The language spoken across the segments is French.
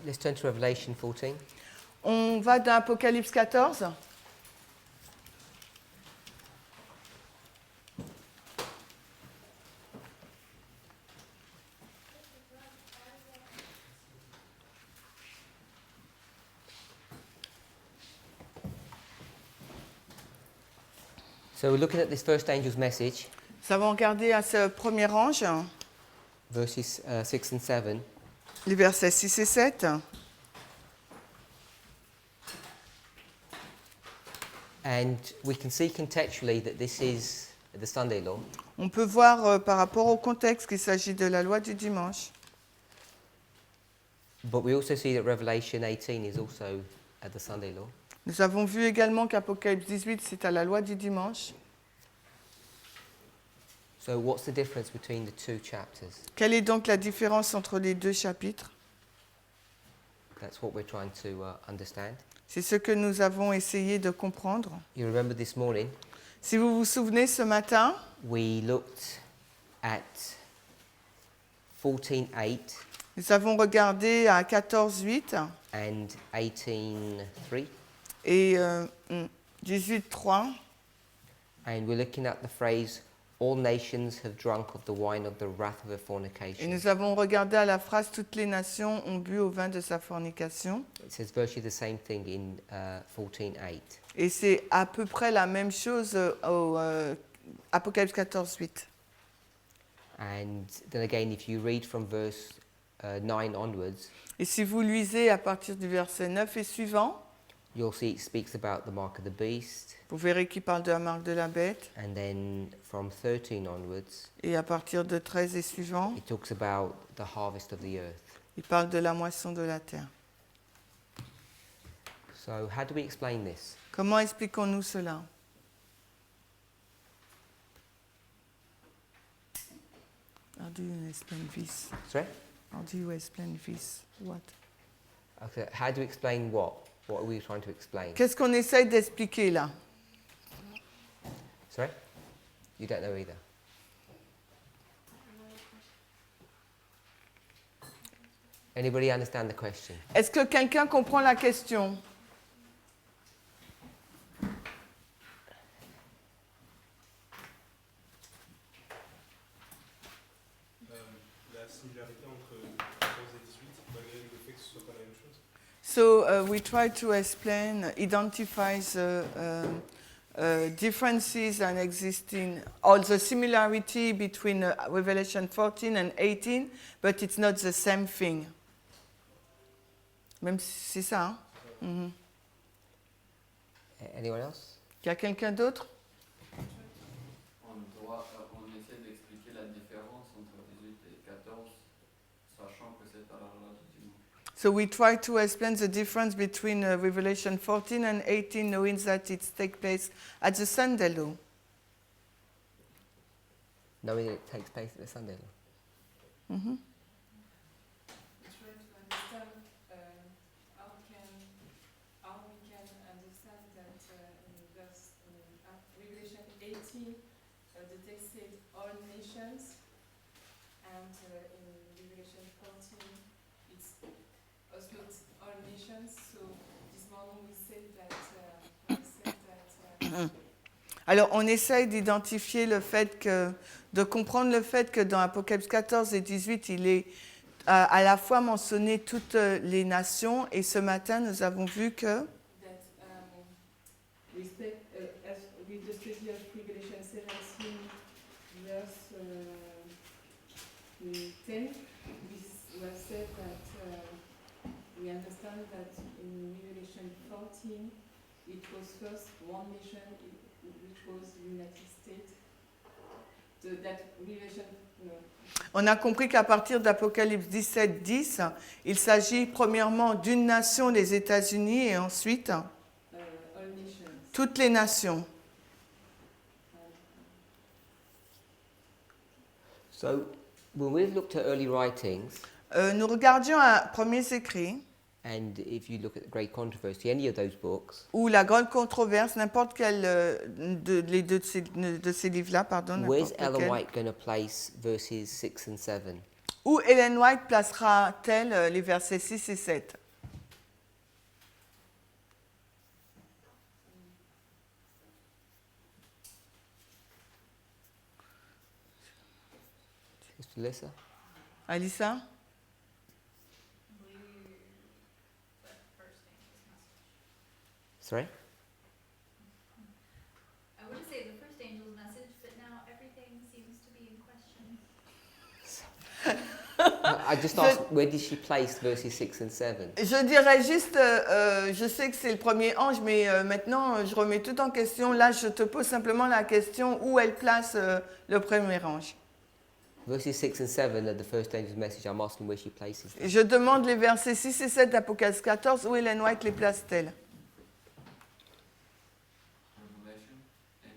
Let's turn to Revelation 14. On va dans Apocalypse 14. So we're looking at this first angel's message, Nous avons regardé à ce premier ange, verses 6 and 7. les versets 6 et 7. And we can see contextually that this is the Sunday law. On peut voir par rapport au contexte qu'il s'agit de la loi du dimanche. But we also see that Revelation 18 is also the Sunday law. Nous avons vu également qu'Apocalypse 18, c'est à la loi du dimanche. So what's the difference between the two chapters? Quelle est donc la différence entre les deux chapitres? That's what we're trying to understand. C'est ce que nous avons essayé de comprendre. You remember this morning, Si vous vous souvenez, ce matin, we looked at 14:8 nous avons regardé à 14.8 and 18:3, et 18.3. and we're looking at the phrase "All nations have drunk of the wine of the wrath of her Et fornication." nous avons regardé à la phrase « Toutes les nations ont bu au vin de sa fornication It says virtually the same thing in 14:8. ». Et c'est à peu près la même chose au Apocalypse 14.8. And then again, if you read from verse 9 onwards, Et si vous lisez à partir du verset 9 et suivant, you'll see it speaks about the mark of the beast. vous verrez qu'il parle de la marque de la bête. And then from 13 onwards, Et à partir de 13 et suivant, it talks about the harvest of the earth. il parle de la moisson de la terre. So how do we explain this? Comment expliquons-nous cela? How do you explain this? Sorry? How do you explain this? What? Okay, how do we explain what? What are we trying to explain? Qu'est-ce qu'on essaye d'expliquer là? Sorry? You don't know either. Anybody understand the question? Est-ce que quelqu'un comprend la question? La similarité entre 14 et 18, malgré le fait que ce ne soit pas la même chose. So we try to explain, identify the differences and existing, or the similarity between Revelation 14 and 18, but it's not the same thing. Même si c'est ça, hein? Mhm. Anyone else? Il y a quelqu'un d'autre? On essaie d'expliquer la différence entre 18 et 14, sachant que c'est à la loi du dimanche. So we try to explain the difference between Revelation 14 and 18, knowing that it takes place at the Sunday law. Knowing it takes place at the Sunday law. Mhm. Try to understand how we can understand that in verse Revelation 18 the text said all nations, and in Revelation 14 it's also all nations. So this morning we said that Alors, on essaye d'identifier le fait que, de comprendre le fait que dans Apocalypse 14 et 18, il est à la fois mentionné toutes les nations. Et ce matin, nous avons vu que as with the study of Revelation 17 verse 10, we have said that we understand that in Revelation 14 it was first one nation, which was the United States. That Revelation, on a compris qu'à partir d'Apocalypse 17, 10, il s'agit premièrement d'une nation, les États-Unis, et ensuite all nations. toutes les nations. So when we've looked at early writings, Nous regardions un premiers écrits, and if you look at the Great Controversy, any of those books, ou la grande controverse, n'importe quel les deux de ces livres-là, pardon, where's n'importe Ellen lequel. White going to place verses 6 and 7? Où Ellen White placera-t-elle les versets 6 et 7? Sister Lisa? Alissa? Sorry? I wouldn't say the first angel's message, but now everything seems to be in question. I just asked, where did she place verses 6 and 7? Je dirais juste, je sais que c'est le premier ange, mais maintenant je remets tout en question. Là, je te pose simplement la question où elle place le premier ange. Verses 6 and 7 are the first angel's message. I'm asking where she places them. Je demande les versets 6 et 7 d'Apocalypse 14, où Ellen White les place-t-elle? Revelation 8.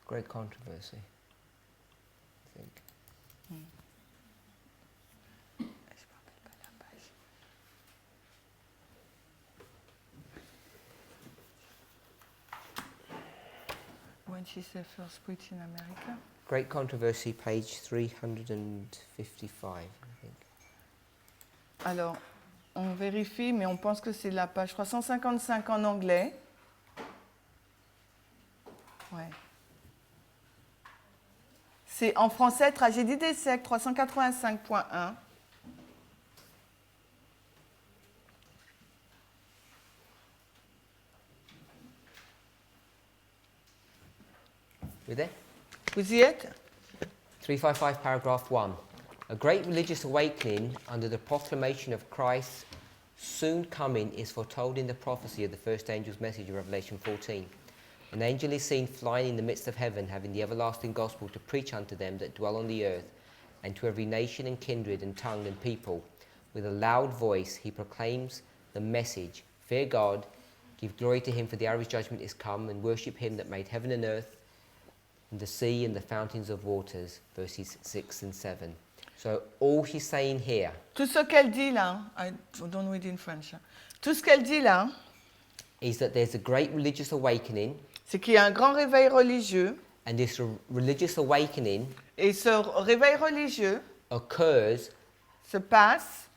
Great controversy, I think. When she said first preach in America. Great controversy, page 355, I think. Alors, on vérifie, mais on pense que c'est la page 355 en anglais. Ouais. C'est en français, Tragédie des siècles, 385.1. You there? Vous y êtes? 355, paragraph 1. A great religious awakening under the proclamation of Christ's soon coming is foretold in the prophecy of the first angel's message in Revelation 14. An angel is seen flying in the midst of heaven, having the everlasting gospel to preach unto them that dwell on the earth, and to every nation and kindred and tongue and people. With a loud voice he proclaims the message, fear God, give glory to him, for the hour of his judgment is come, and worship him that made heaven and earth, and the sea and the fountains of waters, verses 6 and 7. So all she's saying here Tout ce qu'elle dit là, I don't read in French. Tout ce qu'elle dit là, is that there's a great religious awakening, c'est qu'il y a un grand réveil religieux, and this religious awakening et ce réveil religieux occurs se passe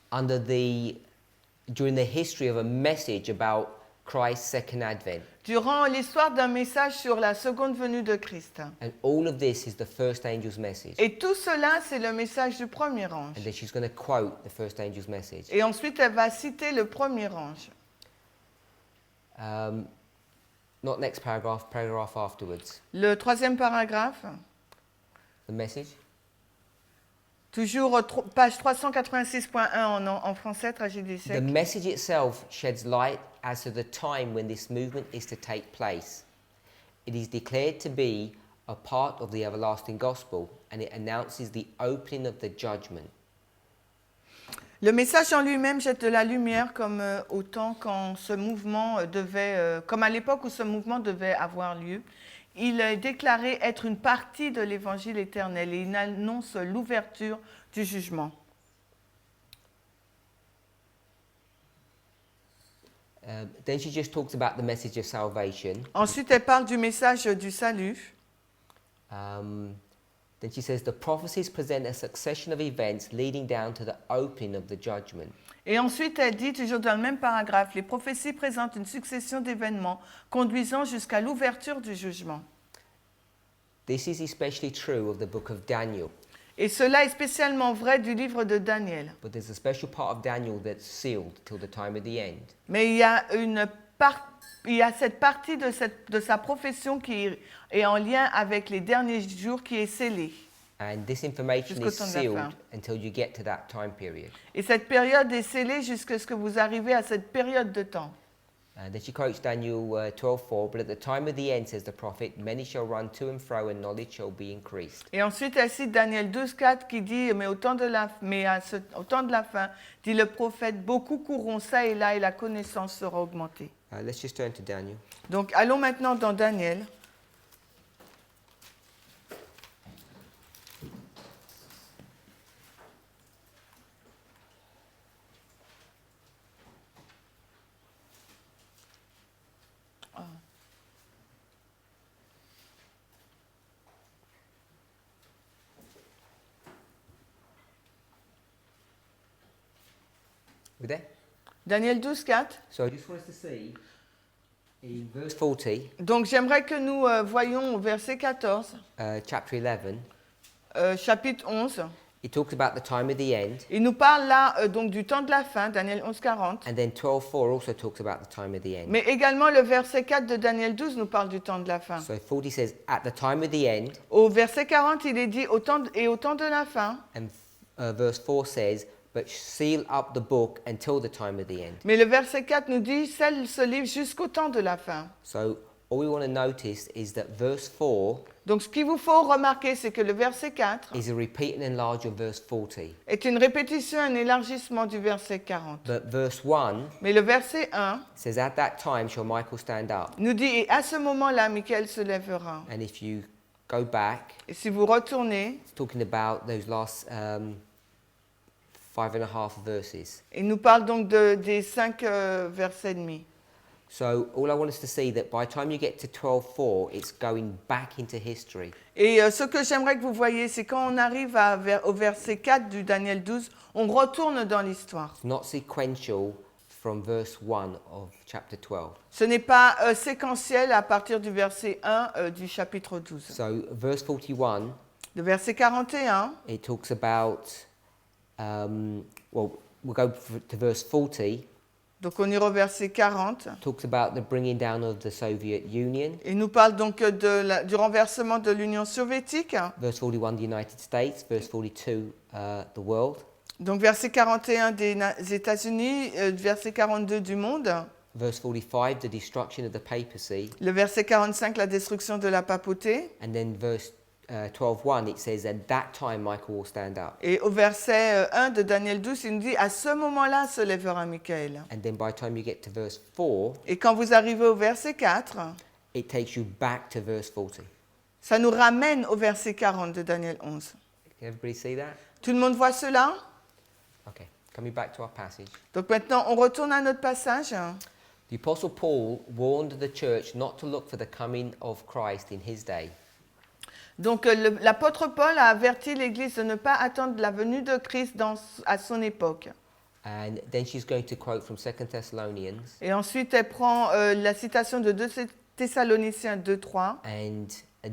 during the history of a message about Christ's second advent. durant l'histoire d'un message sur la seconde venue de Christ. And all of this is the first angel's message. Et tout cela, c'est le message du premier ange. And then she's going to quote the first angel's message. Et ensuite, elle va citer le premier ange. Not next paragraph, paragraph afterwards. Le troisième paragraphe, The message. toujours page 386.1 en français, Tragédie des The siècles. message itself sheds light as to the time when this movement is to take place. It is declared to be a part of the everlasting gospel, and it announces the opening of the judgment. Le message en lui-même jette de la lumière comme au temps quand ce mouvement comme à l'époque où ce mouvement devait avoir lieu. Il est déclaré être une partie de l'évangile éternel et il annonce l'ouverture du jugement. Then she just talks about the message of salvation. Ensuite, elle parle du message du salut. Then she says the prophecies present a succession of events leading down to the opening of the judgment. Et ensuite, elle dit, toujours dans le même paragraphe, les prophéties présentent une succession d'événements conduisant jusqu'à l'ouverture du jugement. This is especially true of the book of Daniel. Et cela est spécialement vrai du livre de Daniel. But there's a special part of Daniel that's sealed till the time of the end. Mais il y a cette partie de sa profession qui est en lien avec les derniers jours qui est scellée. And this information Jusqu'au is temps de la sealed fin. until you get to that time period. Et cette période est scellée jusqu'à ce que vous arrivez à cette période de temps. And then she quotes Daniel 12:4, but at the time of the end, says the prophet, many shall run to and fro, and knowledge shall be increased. Et ensuite, elle cite Daniel 12,4 qui dit, au temps de la fin, dit le prophète, beaucoup courront ça et là et la connaissance sera augmentée. Let's just turn to Daniel. Donc, allons maintenant dans Daniel. We there? Daniel 12, 4. So I just want us to see in verse 40, Donc j'aimerais que nous voyions au verset 14, chapter 11, chapitre 11. it talks about the time of the end. Il nous parle là donc du temps de la fin, Daniel 11, 40. And then 12:4 also talks about the time of the end. Mais également le verset 4 de Daniel 12 nous parle du temps de la fin. So 40 says, at the time of the end, Au verset 40, il est dit au temps de la fin. and verse 4 says, but seal up the book until the time of the end. Mais le verset 4 nous dit scelle ce livre jusqu'au temps de la fin. So all we want to notice is that verse 4 Donc ce qu'il vous faut remarquer, c'est que le verset 4 is a repeat and enlarge of verse 40. est une répétition, un élargissement du verset 40. But verse 1 Mais le verset 1 says, at that time shall Michael stand up. nous dit et à ce moment-là, Michael se lèvera. And if you go back, Et si vous retournez, it's talking about those last 5.5 verses. il nous parle donc des 5 versets et demi. So all I want us to see that by the time you get to 12:4, it's going back into history. Et ce que j'aimerais que vous voyez, c'est quand on arrive au verset 4 du Daniel 12, on retourne dans l'histoire. It's not sequential from verse 1 of chapter 12. Ce n'est pas séquentiel à partir du verset 1 du chapitre 12. So verse 41, Le verset 41, it talks about, well, we'll go to verse 40, donc on ira au verset 40, talks about the bringing down of the Soviet Union. il nous parle donc du renversement de l'Union soviétique. Verse 41, the United States. Verse 42, the world. Donc verset 41 des États-Unis, verset 42 du monde. Verse 45, the destruction of the papacy. Le verset 45, la destruction de la papauté. And then verse 12:1, it says, at that time Michael will stand up. Et au verset 1 de Daniel 12, il nous dit, à ce moment-là se lèvera Michael. And then by the time you get to verse 4, Et quand vous arrivez au verset 4, it takes you back to verse 40. ça nous ramène au verset 40 de Daniel 11. Can everybody see that? Tout le monde voit cela? Okay, coming back to our passage. Donc maintenant, on retourne à notre passage. The Apostle Paul warned the church not to look for the coming of Christ in his day. Donc l'apôtre Paul a averti l'Église de ne pas attendre la venue de Christ à son époque. And then she's going to quote from 2 Thessalonians. Et ensuite, elle prend la citation de 2 Thessaloniciens 2:3. And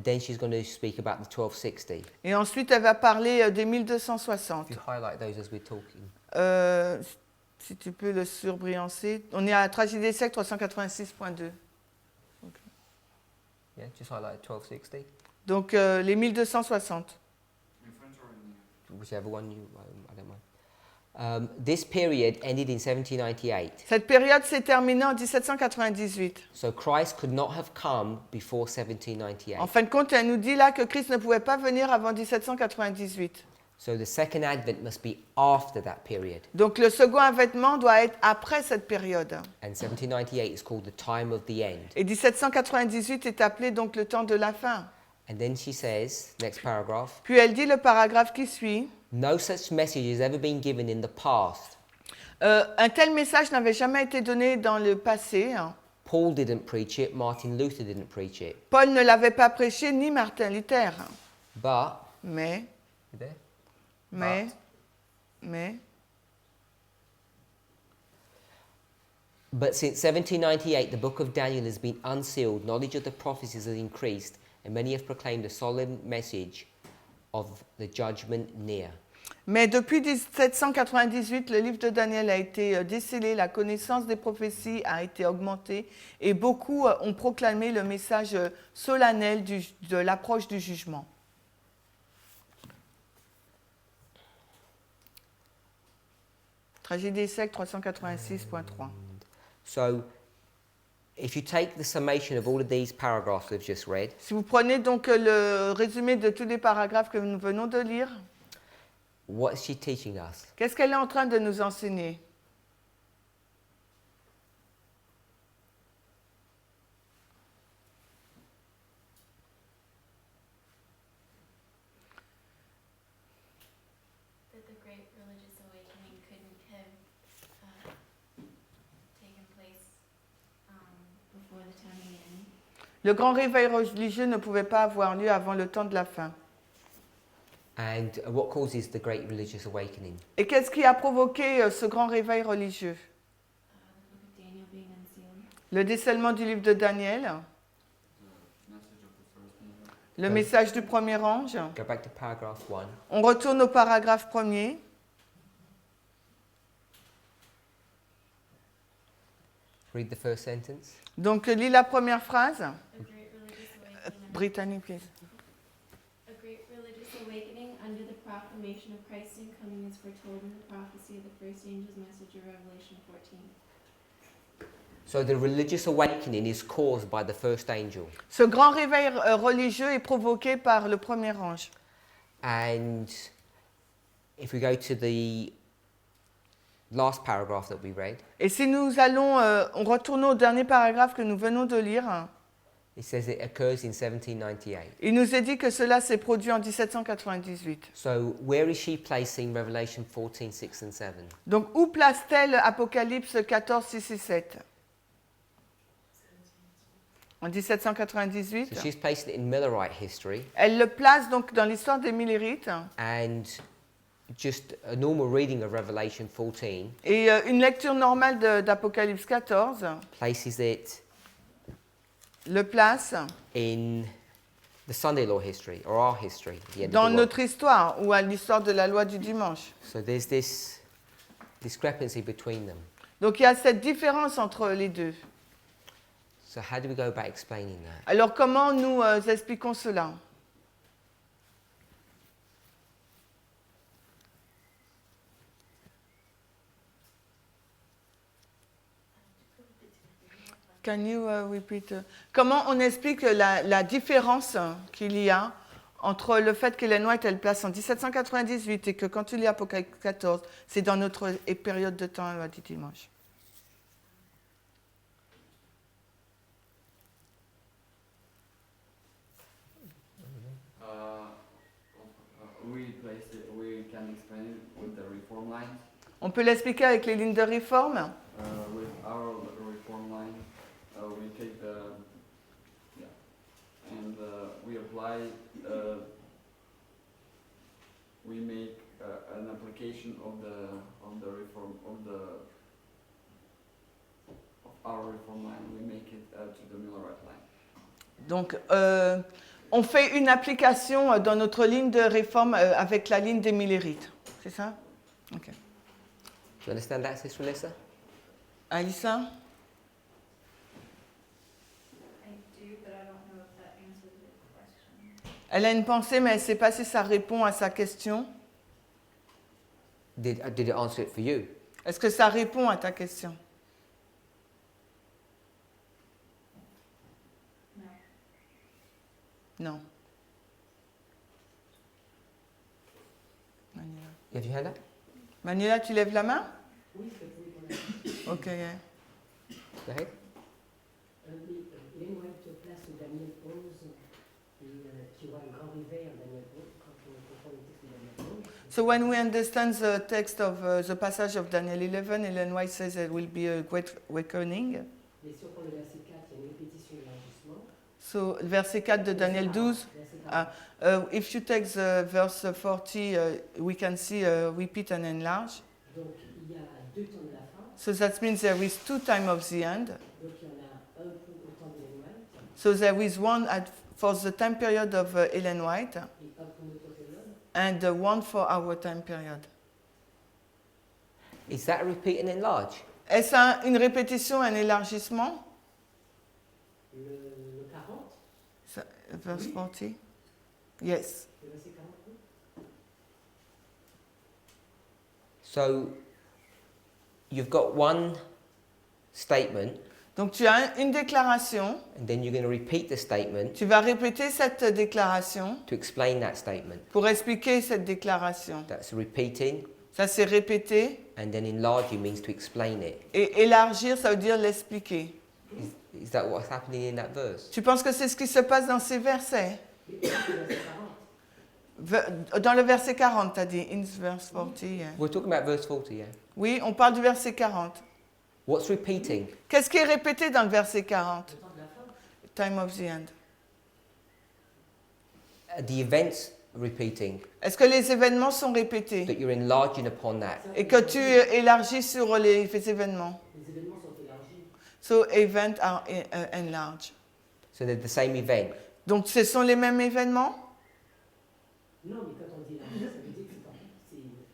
then she's going to speak about the 1260. Et ensuite, elle va parler des 1260. If you highlight those as we're talking. Si tu peux le surbriancer. On est à Tragédie des siècles 386.2. Yeah, just highlight 1260. Donc les 1260. In French or in English? Whichever one you, I don't mind. This period ended in 1798. Cette période s'est terminée en 1798. So Christ could not have come before 1798. En fin de compte, elle nous dit là que Christ ne pouvait pas venir avant 1798. So the second advent must be after that period. Donc le second avènement doit être après cette période. And 1798 is called the time of the end. Et 1798 est appelé donc le temps de la fin. And then she says, next paragraph, Puis elle dit le paragraphe qui suit. no such message has ever been given in the past. Un tel message n'avait jamais été donné dans le passé. Paul didn't preach it, Martin Luther didn't preach it. Paul ne l'avait pas prêché, ni Martin Luther. But, Mais, you there? But since 1798, the book of Daniel has been unsealed, knowledge of the prophecies has increased, and many have proclaimed a solemn message of the judgment near. Mais depuis 1798, le livre de Daniel a été décellé, la connaissance des prophéties a été augmentée et beaucoup ont proclamé le message solennel de l'approche du jugement. Tragédie des siècles 386.3. So, if you take the summation of all of these paragraphs we've just read, Si vous prenez donc le résumé de tous les paragraphes que nous venons de lire, what is she teaching us? qu'est-ce qu'elle est en train de nous enseigner? That the great religious awakening couldn't have taken place before the time of the end. Le grand réveil religieux ne pouvait pas avoir lieu avant le temps de la fin. And what causes the Great Religious Awakening? Et qu'est-ce qui a provoqué ce grand réveil religieux? The book of Daniel being unsealed. Le décèlement du livre de Daniel, The message of the first angel. le message du premier ange. Go back to paragraph 1. On retourne au paragraphe premier. Read the first sentence. Donc, lis la première phrase. A great religious awakening. Brittany, please. A great religious awakening under the proclamation of Christ's incoming is foretold in the prophecy of the first angel's message of Revelation 14. So the religious awakening is caused by the first angel. Ce grand réveil religieux est provoqué par le premier ange. And if we go to the last paragraph that we read, Et si nous allons, on retourne au dernier paragraphe que nous venons de lire, it says it occurs in 1798. il nous est dit que cela s'est produit en 1798. So where is she placing Revelation 14, 6 and 7? Donc, où place-t-elle Apocalypse 14, 6 et 7? En 1798. So she's placing it in Millerite history, Elle le place donc dans l'histoire des Millérites. and just a normal reading of Revelation 14 Et une lecture normale d'Apocalypse 14 places it le place in the Sunday law history, or our history, the end dans of the world. notre histoire ou à l'histoire de la loi du dimanche. So there's this discrepancy between them. Donc il y a cette différence entre les deux. So how do we go about explaining that? Alors comment nous expliquons cela? Can you repeat? Comment on explique la différence qu'il y a entre le fait qu'Ellen White elle place en 1798 et que quand tu lis Apocalypse 14, c'est dans notre période de temps du dimanche. We can explain it with the reform lines. On peut l'expliquer avec les lignes de réforme. With our reform line, we take the and we apply. We make an application of the reform of our reform line. We make it to the Millerite line. Donc, on fait une application dans notre ligne de réforme avec la ligne des Millérites. C'est ça? Ok. Do you understand that, Sister Alyssa? Alissa? I do, but I don't know if that answers your question. Elle a une pensée, mais elle ne sait pas si ça répond à sa question. Did it answer it for you? Est-ce que ça répond à ta question? Non. Manuela. Have you heard that? Manuela, tu lèves la main? Oui, c'est pour Ok. Go ahead. les moyens de place de Daniel 11, qui voit un grand réveil en Daniel 11, quand on comprend le texte de Daniel 11. So when we understand the text of the passage of Daniel 11, Ellen White says there will be a great awakening. Mais si on prend le verset 4, il y a une répétition de l'élargissement. So verset 4 de Daniel 12. If you take the verse 40, we can see repeat and enlarge. Donc il y a deux temps de la fin. So that means there is two times of the end. Donc il y en a un pour le temps de White So there is one for the time period of Ellen White et un pour notre période. and one for our time period. Is that a repeat and enlarge? Est-ce une répétition, un élargissement? Le 40, Verse 40? Yes. le verset 40. Oui. So you've got one statement, Donc tu as une déclaration, and then you're going to repeat the statement tu vas répéter cette déclaration to explain that statement. pour expliquer cette déclaration. That's repeating, Ça c'est répéter. and then enlarging means to explain it. Et élargir, ça veut dire l'expliquer. Is that what's happening in that verse? Tu penses que c'est ce qui se passe dans ces versets? Le verset 40. Dans le verset 40, tu as dit, in verse 40. Yeah. We're talking about verse 40, yeah? Oui, on parle du verset 40. What's repeating? Qu'est-ce qui est répété dans le verset 40? Le temps de la fin. Time of the end. The events repeating, Est-ce que les événements sont répétés that you're enlarging upon that. et que tu élargis sur les événements? Les événements sont élargis. So events are enlarged. So they're the same event. Donc ce sont les mêmes événements? Non, mais quand on dit élargi, ça veut dire que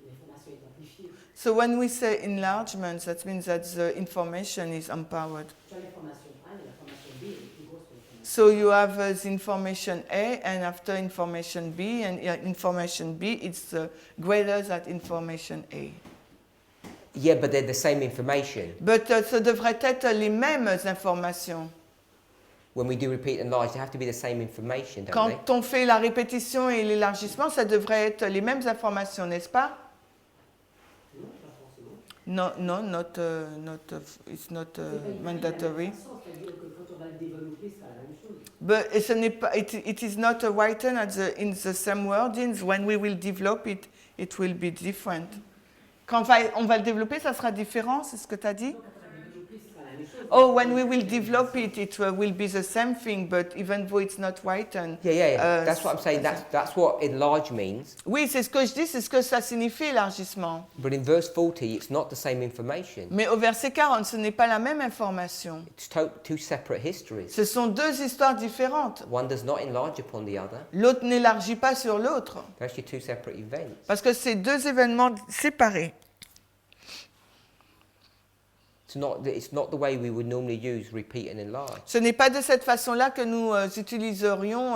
l'information est amplifiée. So when we say enlargement, that means that the information is empowered. Tu as l'information A et l'information B est plus grosse que l'information. So you have the information A, and after information B, and information B, it's greater than information A. Yeah, but they're the same information. But ce devrait être les mêmes informations. When we do repeat and enlarge, they have to be the same information, don't they? Quand on fait la répétition et l'élargissement, ça devrait être les mêmes informations, n'est-ce pas? Non, pas forcément. No, no, it's not mandatory. C'est-à-dire que quand on va le développer, c'est pas la même chose. But ce n'est pas, it is not written in the same wordings. When we will develop it, it will be different. Quand on va le développer, ça sera différent, c'est ce que tu as dit? Donc, quand on va le développer, c'est pas la même chose. Oh, when we will develop it, it will be the same thing, but even though it's not written. Yeah. That's what I'm saying. That's what enlarge means. Oui, c'est ce que je dis, c'est ce que ça signifie élargissement. But in verse 40, it's not the same information. Mais au verset 40, ce n'est pas la même information. It's two separate histories. Ce sont deux histoires différentes. One does not enlarge upon the other. L'autre n'élargit pas sur l'autre, They're actually two separate events. parce que c'est deux événements séparés. It's not the way we would normally use repeat and enlarge. Ce n'est pas de cette façon-là que nous utiliserions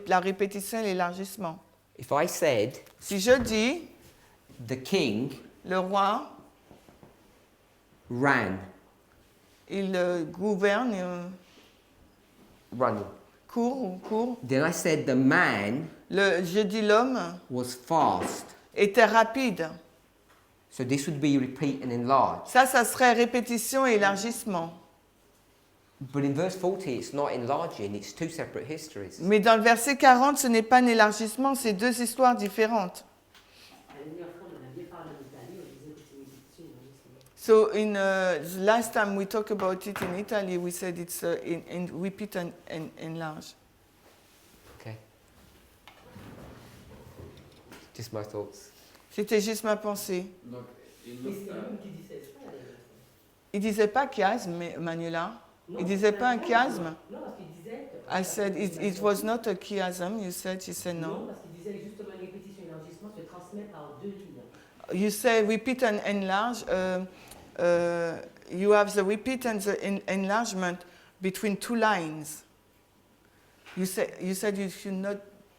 la répétition et l'élargissement. If I said Si je dis, the king le roi, ran, il gouverne, court, then I said the man je dis l'homme was fast. était rapide. So this would be repeat and enlarge. Ça serait répétition et élargissement. But in verse 40, it's not enlarging, it's two separate histories. Mais dans le verset 40, ce n'est pas un élargissement, c'est deux histoires différentes. La dernière fois, on en a bien parlé en Italie, on disait que c'est une répétition, élargissement. So in the last time we talked about it in Italy, we said it's in repeat and enlarge. Okay. Just my thoughts. C'était juste ma pensée. Donc, il Mais nous c'était lui qui disait ça la dernière fois. Il disait pas chiasme, Manuela. Il disait pas un chiasme. Non, parce qu'il disait que... I said it was not a chiasm. You said Non, no. parce qu'il disait justement répétition et élargissement se transmet par deux lignes. You say repeat and enlarge. You have the repeat and the enlargement between two lines. You said you should not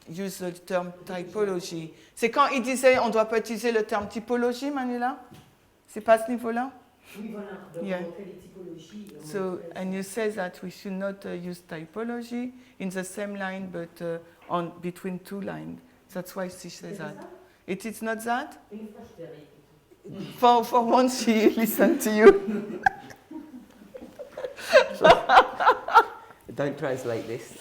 use the term typology. C'est quand il disait on doit pas utiliser le terme typologie, Manuela? C'est pas à ce niveau-là? Oui, voilà. Donc, Yeah. on fait les typologies. et on So, fait- and you say that we should not use typology in the same line, but on between two lines. That's why she says C'est that. ça? It is not that? Une fois, je t'ai réécouté. For once she listened to you. Don't translate this.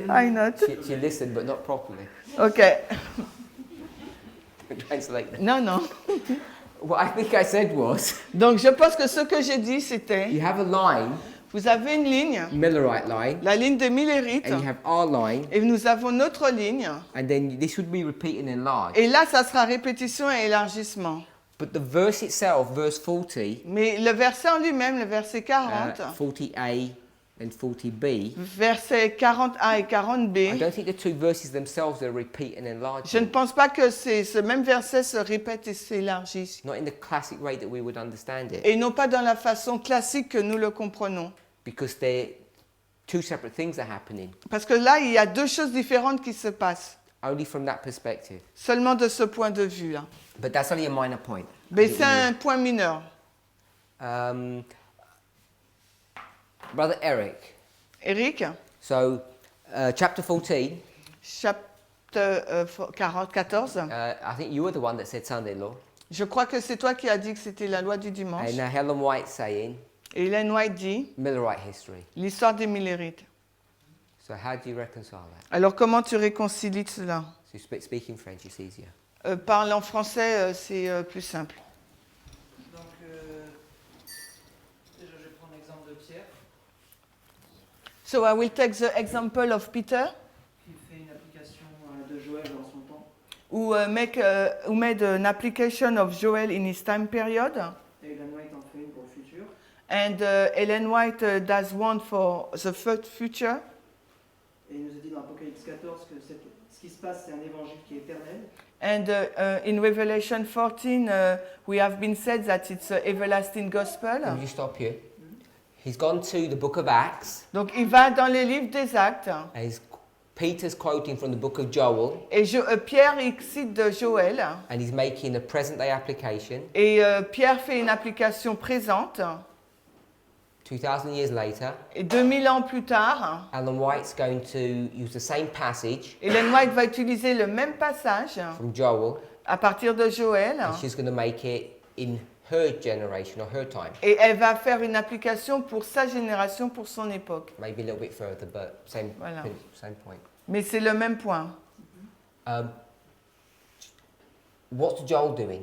I not. She listened, but not properly. Okay. Don't translate that. Non. What I think I said was, Donc je pense que ce que j'ai dit c'était, you have a line, vous avez une ligne, Millerite line, la ligne de Millerite, and you have our line, et nous avons notre ligne, and then this would be repeat and enlarge. et là ça sera répétition et élargissement. But the verse itself, verse 40, Mais le verset en lui-même, le verset 40, 40a and 40b, verset 40a et I 40b, don't think the two verses themselves are repeat and enlarge. je ne pense pas que ce même verset se répète et s'élargisse. Not in the classic way that we would understand it, Et non pas dans la façon classique que nous le comprenons. because they're two separate things are happening, Parce que là, il y a deux choses différentes qui se passent, only from that perspective. seulement de ce point de vue-là. But that's only a minor point. Mais c'est un point mineur. Brother Eric, Eric, so chapter 14, chapitre 14, I think you were the one that said Sunday law, je crois que c'est toi qui as dit que c'était la loi du dimanche. and Helen White saying Et Ellen White dit Millerite history. l'histoire des Millérites. So how do you reconcile that? Alors comment tu réconcilies cela? So speaking French, it's easier. Parler en français, c'est plus simple. Donc, déjà, je vais prendre l'exemple de Pierre, So I will take the example of Peter. qui fait une application de Joël dans son temps. who made an application of Joel in his time period. Et Ellen White en fait une pour le futur. And Ellen White does one for the future. Et il nous a dit dans Apocalypse 14 que ce qui se passe, c'est un évangile qui est éternel. And in Revelation 14, we have been said that it's an everlasting gospel. Let me just stop you. He's gone to the book of Acts, Donc il va dans les livres des Actes. and Peter's quoting from the book of Joel, Et Pierre il cite de Joël. and he's making a present day application. Et Pierre fait une application présente. 2000 years later, Et 2000 ans plus tard, Ellen White's going to use the same passage Ellen White va utiliser le même passage from Joel, à partir de Joël. and she's going to make it in her generation or her time. Et elle va faire une application pour sa génération, pour son époque. Maybe a little bit further, but same, Voilà. same point. Mais c'est le même point. What's Joel doing?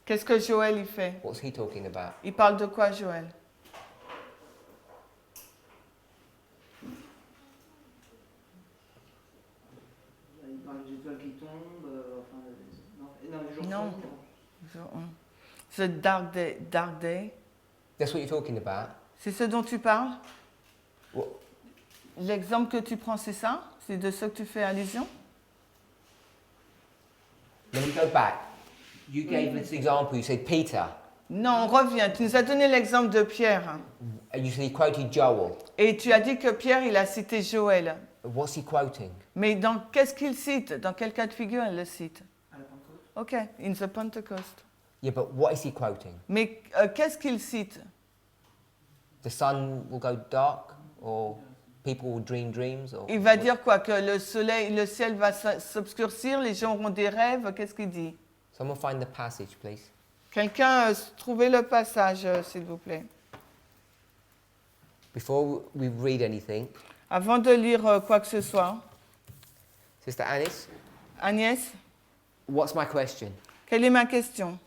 Qu'est-ce que Joël il fait? What's he talking about? Il parle de quoi, Joël? Il parle des étoiles qui tombent, enfin, non, les jours Non. sombres. The dark day. That's what you're talking about. C'est ce dont tu parles? What? L'exemple que tu prends, c'est ça? C'est de ce que tu fais allusion? Let me go back. You gave this example. You said Peter, Non, on revient. Tu nous as donné l'exemple de Pierre. and you said he quoted Joel. Et tu as dit que Pierre, il a cité Joël. What's he quoting? Mais qu'est-ce qu'il cite? Dans quel cas de figure il le cite? À la Pentecôte. Ok, in the Pentecost. Yeah, but what is he quoting? Mais qu'est-ce qu'il cite? The sun will go dark, or people will dream dreams, or Il va dire quoi? Que le ciel va s'obscurcir, les gens auront des rêves. Qu'est-ce qu'il dit? Someone find the passage, please. Quelqu'un, trouvez le passage, s'il vous plaît. Before we read anything, Avant de lire quoi que ce soit. Sister Anis, Agnès, what's my question? quelle est ma question?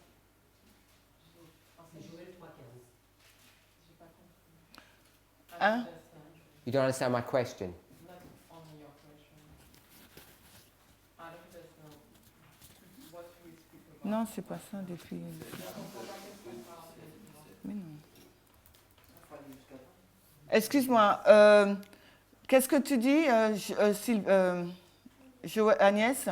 C'est Joël 3,15. Hein? You don't understand my question. Non, c'est pas ça, des filles. Mais non. Excuse-moi, qu'est-ce que tu dis, Agnès?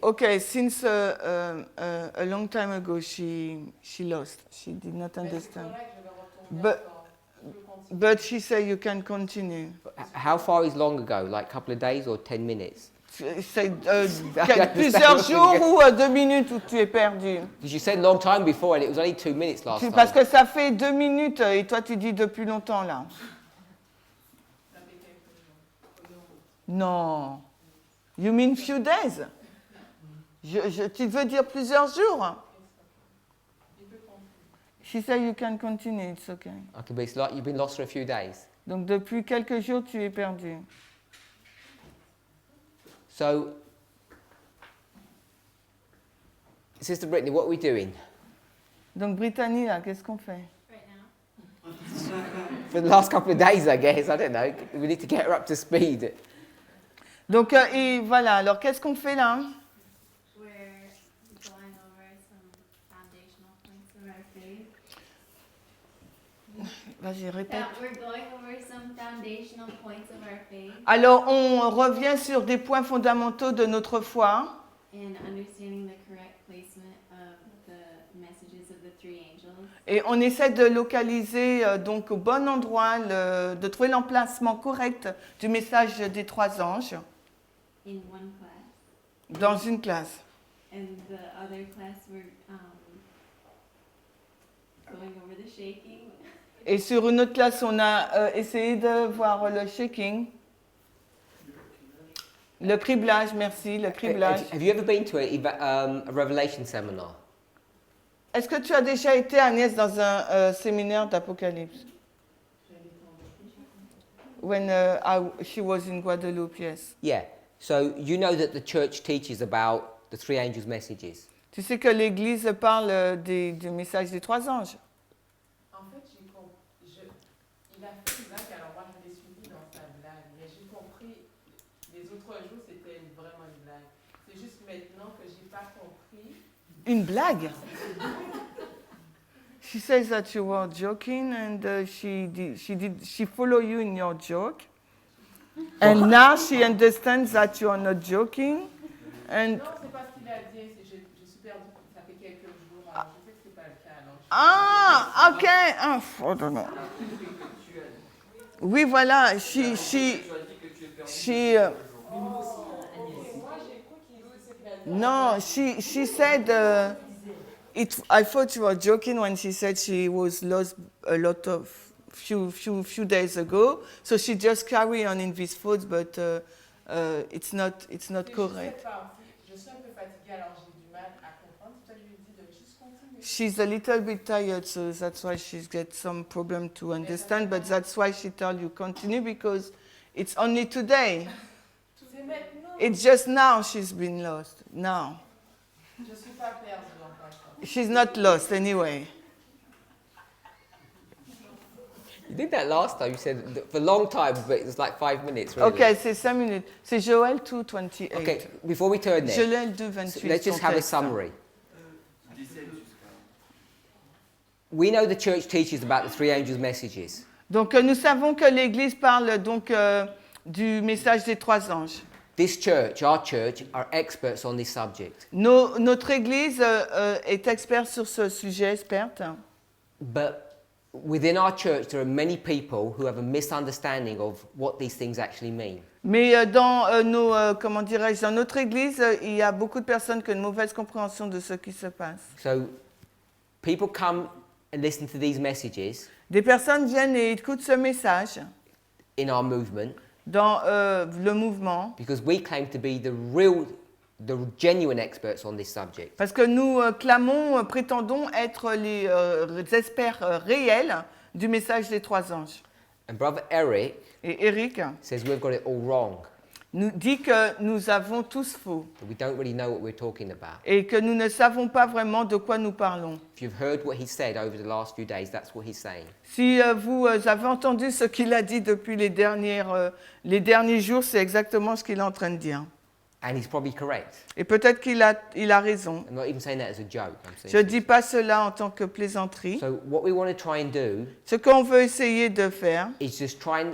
Okay, since a long time ago she lost. She did not understand. But she said you can continue. How far is long ago? Like a couple of days or 10 minutes? C'est plusieurs jours ou 2 minutes où tu es perdu. Because you said long time before and it was only 2 minutes last time. Parce que ça fait 2 minutes et toi tu dis depuis longtemps là. Non. You mean few days? Tu veux dire plusieurs jours? She said you can continue, it's okay. Okay, but it's like you've been lost for a few days. Donc depuis quelques jours tu es perdu. So, Sister Brittany, what are we doing? Donc Brittany là, qu'est-ce qu'on fait? Right now. For the last couple of days, I guess. I don't know. We need to get her up to speed. Donc et voilà, alors qu'est-ce qu'on fait là? We're going over some foundational points of our faith. Vas-y, répète. We're going over some foundational points of our faith Alors on revient sur des points fondamentaux de notre foi. and understanding the correct placement of the messages of the three angels Et on essaie de localiser donc au bon endroit, de trouver l'emplacement correct du message des 3 anges in one class. dans une classe. And the other class, we're going over the shaking. Et sur une autre classe, on a essayé de voir le shaking. Le criblage, merci, le criblage. Have you ever been to a Revelation seminar? Est-ce que tu as déjà été, Agnès, dans un séminaire d'Apocalypse? When she was in Guadeloupe, yes. Yeah. So you know that the church teaches about the three angels' messages. Tu sais que l'Église parle du message des 3 anges. En fait, il C'est juste maintenant que j'ai pas compris. Une blague? She says that you were joking and she followed you in your joke. And now she understands that you are not joking. And Non, c'est pas ce qu'il a dit. Je suis perdue. Ça fait quelques jours. Alors je sais que c'est pas le cas. ah, ok. Ah, I don't know. Oui, voilà. No, she said. I thought you were joking when she said she was lost a lot of few days ago. So she just carry on in these thoughts, but it's not correct. Je suis un peu fatiguée, alors j'ai du mal à comprendre. C'est pour ça que je lui ai dit de juste continuer. She's a little bit tired, so that's why she's got some problem to understand. But that's why she told you continue because it's only today. C'est maintenant. It's just now she's been lost. Now. Je suis pas perdue encore. She's not lost anyway. You did that last time. You said for a long time, but it was like 5 minutes. Really. Okay, c'est 5 minutes. C'est Joël 2:28. Okay, before we turn there, Joël 2:28. so let's just have a summary. We know the church teaches about the three angels' messages. Donc nous savons que l'Église parle donc du message des trois anges. This church, our church, are experts on this subject. Notre Église est experte sur ce sujet, experte. But within our church, there are many people who have a misunderstanding of what these things actually mean. Mais dans dans notre Église, il y a beaucoup de personnes qui ont une mauvaise compréhension de ce qui se passe. So people come and listen to these messages Des personnes viennent et écoutent ce message in our movement dans le mouvement because we claim to be the genuine experts on this subject. parce que nous prétendons être les experts réels du message des trois anges. And Brother Eric Et Eric says we've got it all wrong, nous dit que nous avons tous faux that we don't really know what we're talking about. et que nous ne savons pas vraiment de quoi nous parlons. If you've heard what he said over the last few days, that's what he's saying. Si vous avez entendu ce qu'il a dit depuis les derniers jours, c'est exactement ce qu'il est en train de dire. And he's probably correct. Et peut-être qu'il a raison. I'm not even saying that as a joke. I'm saying Je ne dis pas cela en tant que plaisanterie. so what we want to try and do Ce qu'on veut essayer de faire, is just try and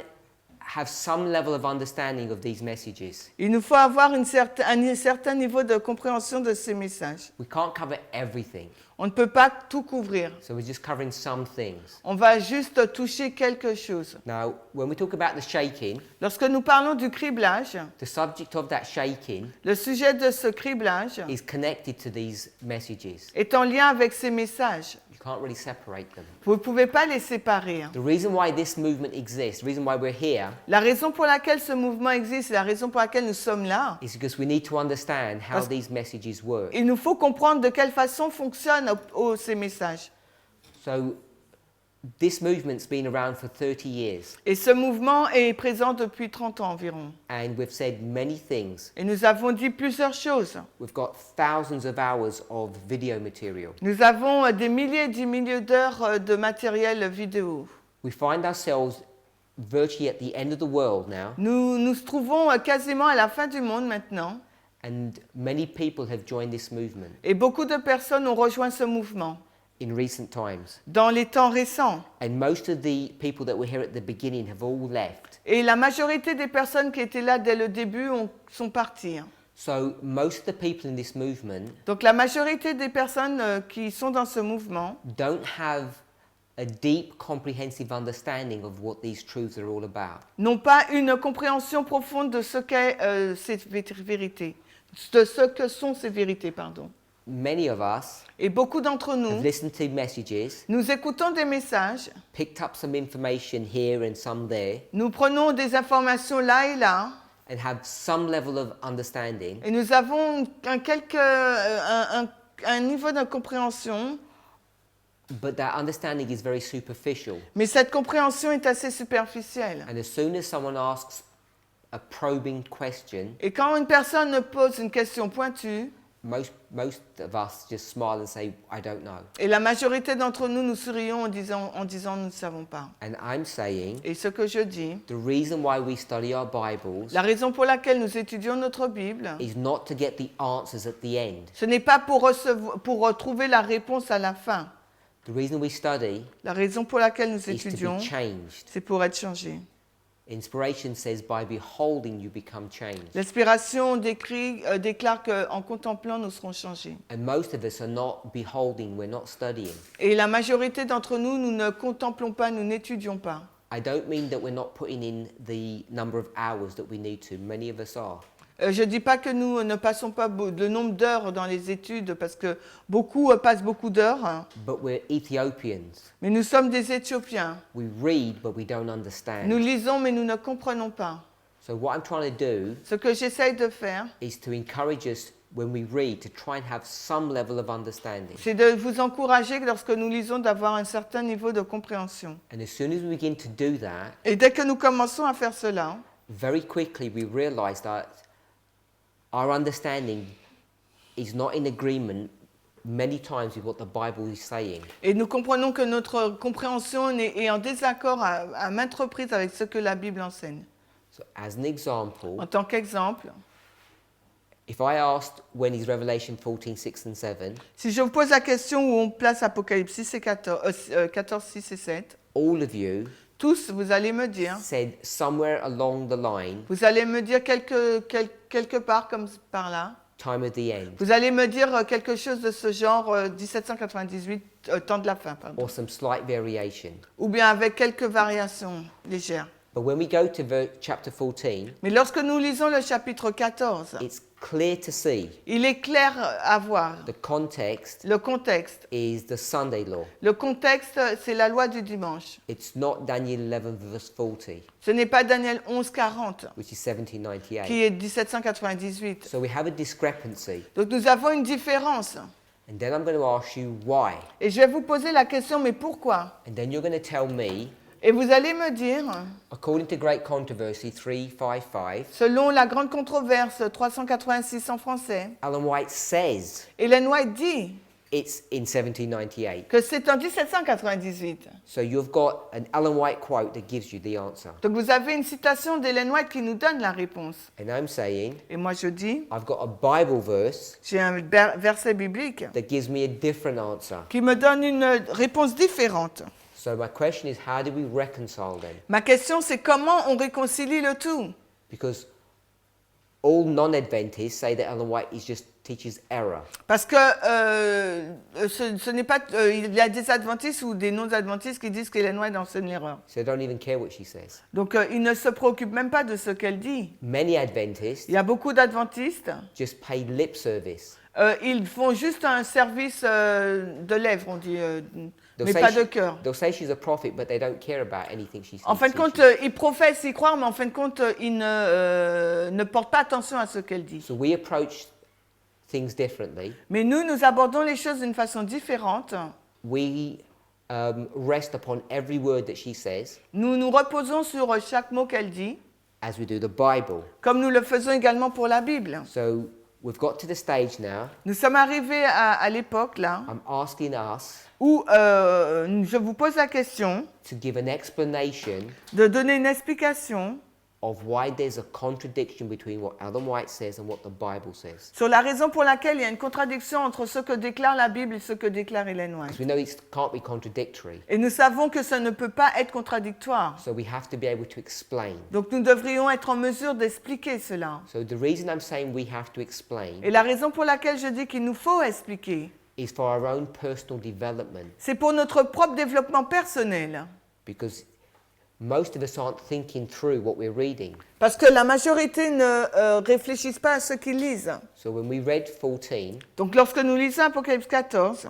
have some level of understanding of these messages. il nous faut avoir un certain niveau de compréhension de ces messages. We can't cover everything, On ne peut pas tout couvrir. so we're just covering some things. On va juste toucher quelque chose. Now, when we talk about the shaking, Lorsque nous parlons du criblage, the subject of that shaking le sujet de ce criblage is connected to these messages. est en lien avec ces messages. You can't really separate them. Vous ne pouvez pas les séparer. The reason why this movement exists, the reason why we're here, La raison pour laquelle ce mouvement existe, la raison pour laquelle nous sommes là, is because we need to understand how Parce- these messages work. il nous faut comprendre de quelle façon fonctionnent ces messages. So, this movement's been around for 30 years, Et ce mouvement est présent depuis 30 ans environ. and we've said many things. Et nous avons dit plusieurs choses. We've got thousands of hours of video material. Nous avons des milliers et des milliers d'heures de matériel vidéo. We find ourselves virtually at the end of the world now, Nous nous trouvons quasiment à la fin du monde maintenant. and many people have joined this movement Et beaucoup de personnes ont rejoint ce mouvement in recent times. dans les temps récents. And most of the people that were here at the beginning have all left. Et la majorité des personnes qui étaient là dès le début sont parties. So most of the people in this movement Donc la majorité des personnes qui sont dans ce mouvement don't have a deep, comprehensive understanding of what these truths are all about. n'ont pas une compréhension profonde de ce qu'est cette vérité, de ce que sont ces vérités, pardon. Many of us Et beaucoup d'entre have nous, listened to messages, nous écoutons des messages, picked up some information here and some there, nous prenons des informations là et là, and have some level of understanding, et nous avons un niveau de compréhension, but that understanding is very superficial. mais cette compréhension est assez superficielle. And as soon as someone asks a probing question, Et quand une personne pose une question pointue, most of us just smile and say, I don't know. Et la majorité d'entre nous, nous sourions en disant nous ne savons pas. And I'm saying Et ce que je dis, the reason why we study our Bibles la raison pour laquelle nous étudions notre Bible, is not to get the answers at the end. ce n'est pas pour trouver la réponse à la fin. The reason we study La raison pour laquelle nous is to étudions, be changed. c'est pour être changé. Inspiration says, by beholding, you become changed. L'inspiration déclare qu'en contemplant, nous serons changés. And most of us are not beholding, we're not studying. Et la majorité d'entre nous, nous ne contemplons pas, nous n'étudions pas. I don't mean that we're not putting in the number of hours that we need to. Many of us are. Je ne dis pas que nous ne passons pas le nombre d'heures dans les études, parce que beaucoup passent beaucoup d'heures. But we're Ethiopians. Mais nous sommes des Éthiopiens. We read, but we don't understand. Nous lisons, mais nous ne comprenons pas. So what I'm trying to do Ce que j'essaye de faire, is to encourage us when we read to try and have some level of understanding. c'est de vous encourager, lorsque nous lisons, d'avoir un certain niveau de compréhension. And as soon as we begin to do that, Et dès que nous commençons à faire cela, very quickly we realize that our understanding is not in agreement many times with what the Bible is saying. et nous comprenons que notre compréhension est en désaccord à maintes reprises avec ce que la Bible enseigne. So as an example, En tant qu'exemple, if I asked when is Revelation 14, 6 and 7, si je vous pose la question où on place Apocalypse 6 et 14, 6 et 7, all of you tous, vous allez me dire, said somewhere along the line, vous allez me dire quelque part comme par là, time of the end, vous allez me dire quelque chose de ce genre 1798, temps de la fin, pardon. or some slight variation. Ou bien avec quelques variations légères. But when we go to chapter 14, Mais lorsque nous lisons le chapitre 14, it's clear to see il est clair à voir. the context Le contexte. is the Sunday law. Le contexte, c'est la loi du dimanche. It's not Daniel 11 verse 40, Ce n'est pas Daniel 11, 40, which is 1798. qui est 1798. So we have a discrepancy. Donc nous avons une différence. And then I'm going to ask you why. Et je vais vous poser la question, mais pourquoi? And then you're going to tell me, Et vous allez me dire, according to Great Controversy 355, selon la grande controverse 386 en français, Ellen White says Ellen White dit it's in 1798. que c'est en 1798. So you've got an Ellen White quote that gives you the answer. Donc vous avez une citation d'Ellen White qui nous donne la réponse. And I'm saying, Et moi je dis, I've got a Bible verse j'ai un verset biblique that gives me a different answer. qui me donne une réponse différente. So my question is, how do we reconcile them? Ma question c'est comment on réconcilie le tout? Because all non-Adventists say that Ellen White teaches error. Parce que ce n'est pas, il y a des adventistes ou des non-adventistes qui disent qu'Ellen White enseigne l'erreur. So they don't even care what she says. Donc ils ne se préoccupent même pas de ce qu'elle dit. Many Adventists Il y a beaucoup d'adventistes. just pay lip service. Ils font juste un service de lèvres, on dit, They'll mais say pas she- de cœur. They'll say she's a prophet, but they don't care about anything she En fin de compte, teaches. ils professent y croire, mais en fin de compte, ils ne portent pas attention à ce qu'elle dit. So we approach things differently. Mais nous abordons les choses d'une façon différente. We rest upon every word that she says, Nous nous reposons sur chaque mot qu'elle dit, as we do the Bible. comme nous le faisons également pour la Bible. So we've got to the stage now. Nous sommes arrivés à l'époque, là, I'm asking us où je vous pose la question to give an explanation de donner une explication of why there's a contradiction between what Ellen White says and what the Bible says. sur la raison pour laquelle il y a une contradiction entre ce que déclare la Bible et ce que déclare Ellen White. Because we know it can't be contradictory. Et nous savons que ça ne peut pas être contradictoire. So we have to be able to explain. Donc nous devrions être en mesure d'expliquer cela. So the reason I'm saying we have to Et explain la raison pour laquelle je dis qu'il nous faut expliquer, is for our own personal development. c'est pour notre propre développement personnel. Because most of us aren't thinking through what we're reading. Parce que la majorité ne réfléchissent pas à ce qu'ils lisent. So when we read 14, Donc lorsque nous lisons Apocalypse 14,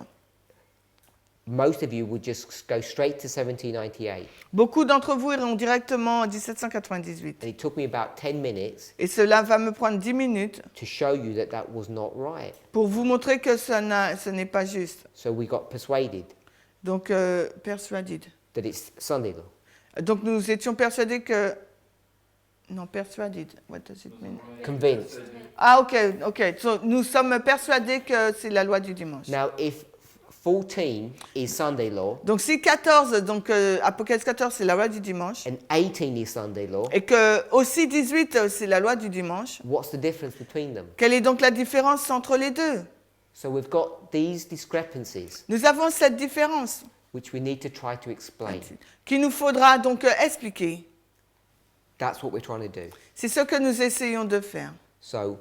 most of you would just go straight to 1798. beaucoup d'entre vous iront directement en 1798. And it took me about 10 minutes Et cela va me prendre 10 minutes to show you that that was not right. pour vous montrer que ce n'est pas juste. So we got persuaded Donc persuadés. that it's Sunday law. Donc nous étions persuadés que Non, persuaded. What does it mean? Convinced. Ah, ok. So, nous sommes persuadés que c'est la loi du dimanche. Now, if 14 is Sunday law Donc si 14, donc Apocalypse 14, c'est la loi du dimanche, and 18 is Sunday law, et que aussi 18, c'est la loi du dimanche, what's the difference between them? quelle est donc la différence entre les deux? So we've got these discrepancies Nous avons cette différence which we need to try to explain. qu'il nous faudra donc expliquer. That's what we're trying to do. C'est ce que nous essayons de faire. So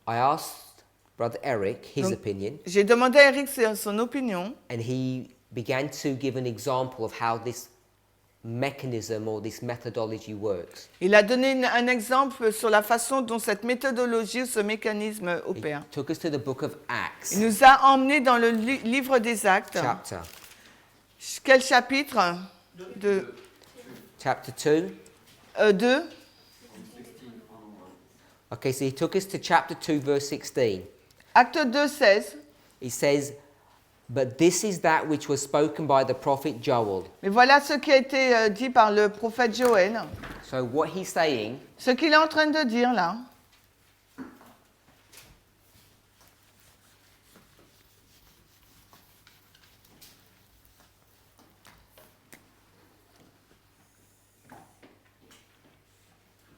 I asked Brother Eric his Donc, opinion, j'ai demandé à Eric son opinion, and he began to give an example of how this mechanism or this methodology works. il a donné un exemple sur la façon dont cette méthodologie ou ce mécanisme He opère. took us to the book of Acts, Il nous a emmenés dans le livre des Actes. chapter Quel chapitre? De, chapter 2. 2. Okay, so he took us to chapter 2, verse 16. Acte 2, 16. He says, "But this is that which was spoken by the prophet Joel." Mais voilà ce qui a été dit par le prophète Joël. So what he's saying, Ce qu'il est en train de dire là,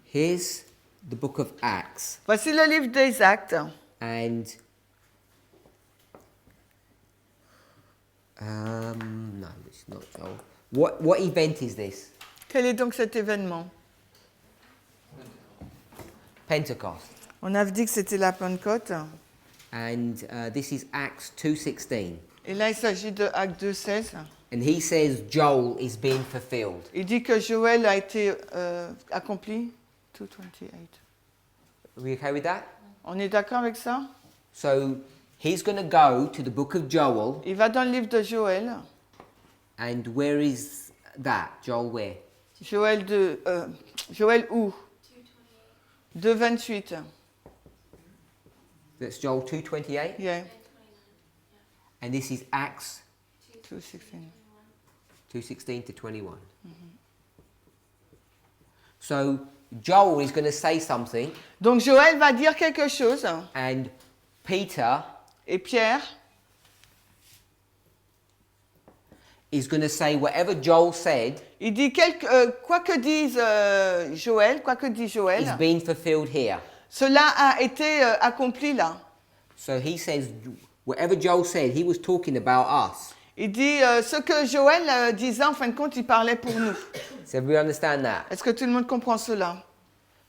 here's the book of Acts, voici le livre des Actes. and no, it's not Joel. What event is this? Quel est donc cet événement? Pentecost. On a dit que c'était la Pentecôte. And this is Acts 2:16. Et là, il s'agit de Acte 2, 16. And he says Joel is being fulfilled. Il dit que Joël a été accompli. 2:28. Are we okay with that? On est d'accord avec ça? So he's going to go to the book of Joel, Il va dans le livre de Joël. and where is that? Joel where? Joël où? 2:28. That's Joel 2:28, Yeah. and this is Acts 2:16. 2:16 to 21. So Joel is going to say something, Donc Joël va dire quelque chose. and Peter Et Pierre is going to say whatever Joel said il dit quoi que dise Joël, quoi que dit Joël, is being fulfilled here. cela a été accompli là. So he says whatever Joel said, he was talking about us. Il dit ce que Joël disait, en fin de compte, il parlait pour nous. So we understand that, Est-ce que tout le monde comprend cela?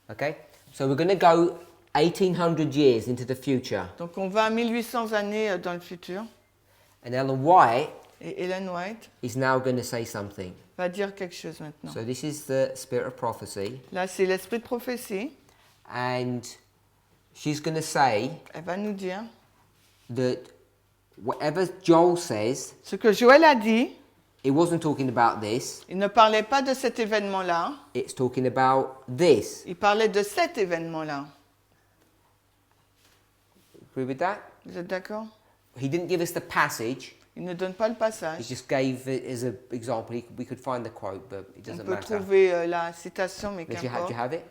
okay? So we're going to go 1800 years into the future, Donc on va à 1800 années dans le futur. and Ellen White Et Ellen White is now going to say something. va dire quelque chose maintenant. So this is the spirit of prophecy, Là, c'est l'esprit de prophétie. and she's going to say Elle va nous dire that whatever Joel says, ce que Joël a dit. it wasn't talking about this, Il ne parlait pas de cet événement-là. it's talking about this. Il parlait de cet événement-là. Agree with that? Vous êtes d'accord? He didn't give us the passage, Il ne donne pas le he passage. just gave it as an example. We could find the quote, but it On doesn't peut matter. trouver la citation, mais Do you qu'importe. have it?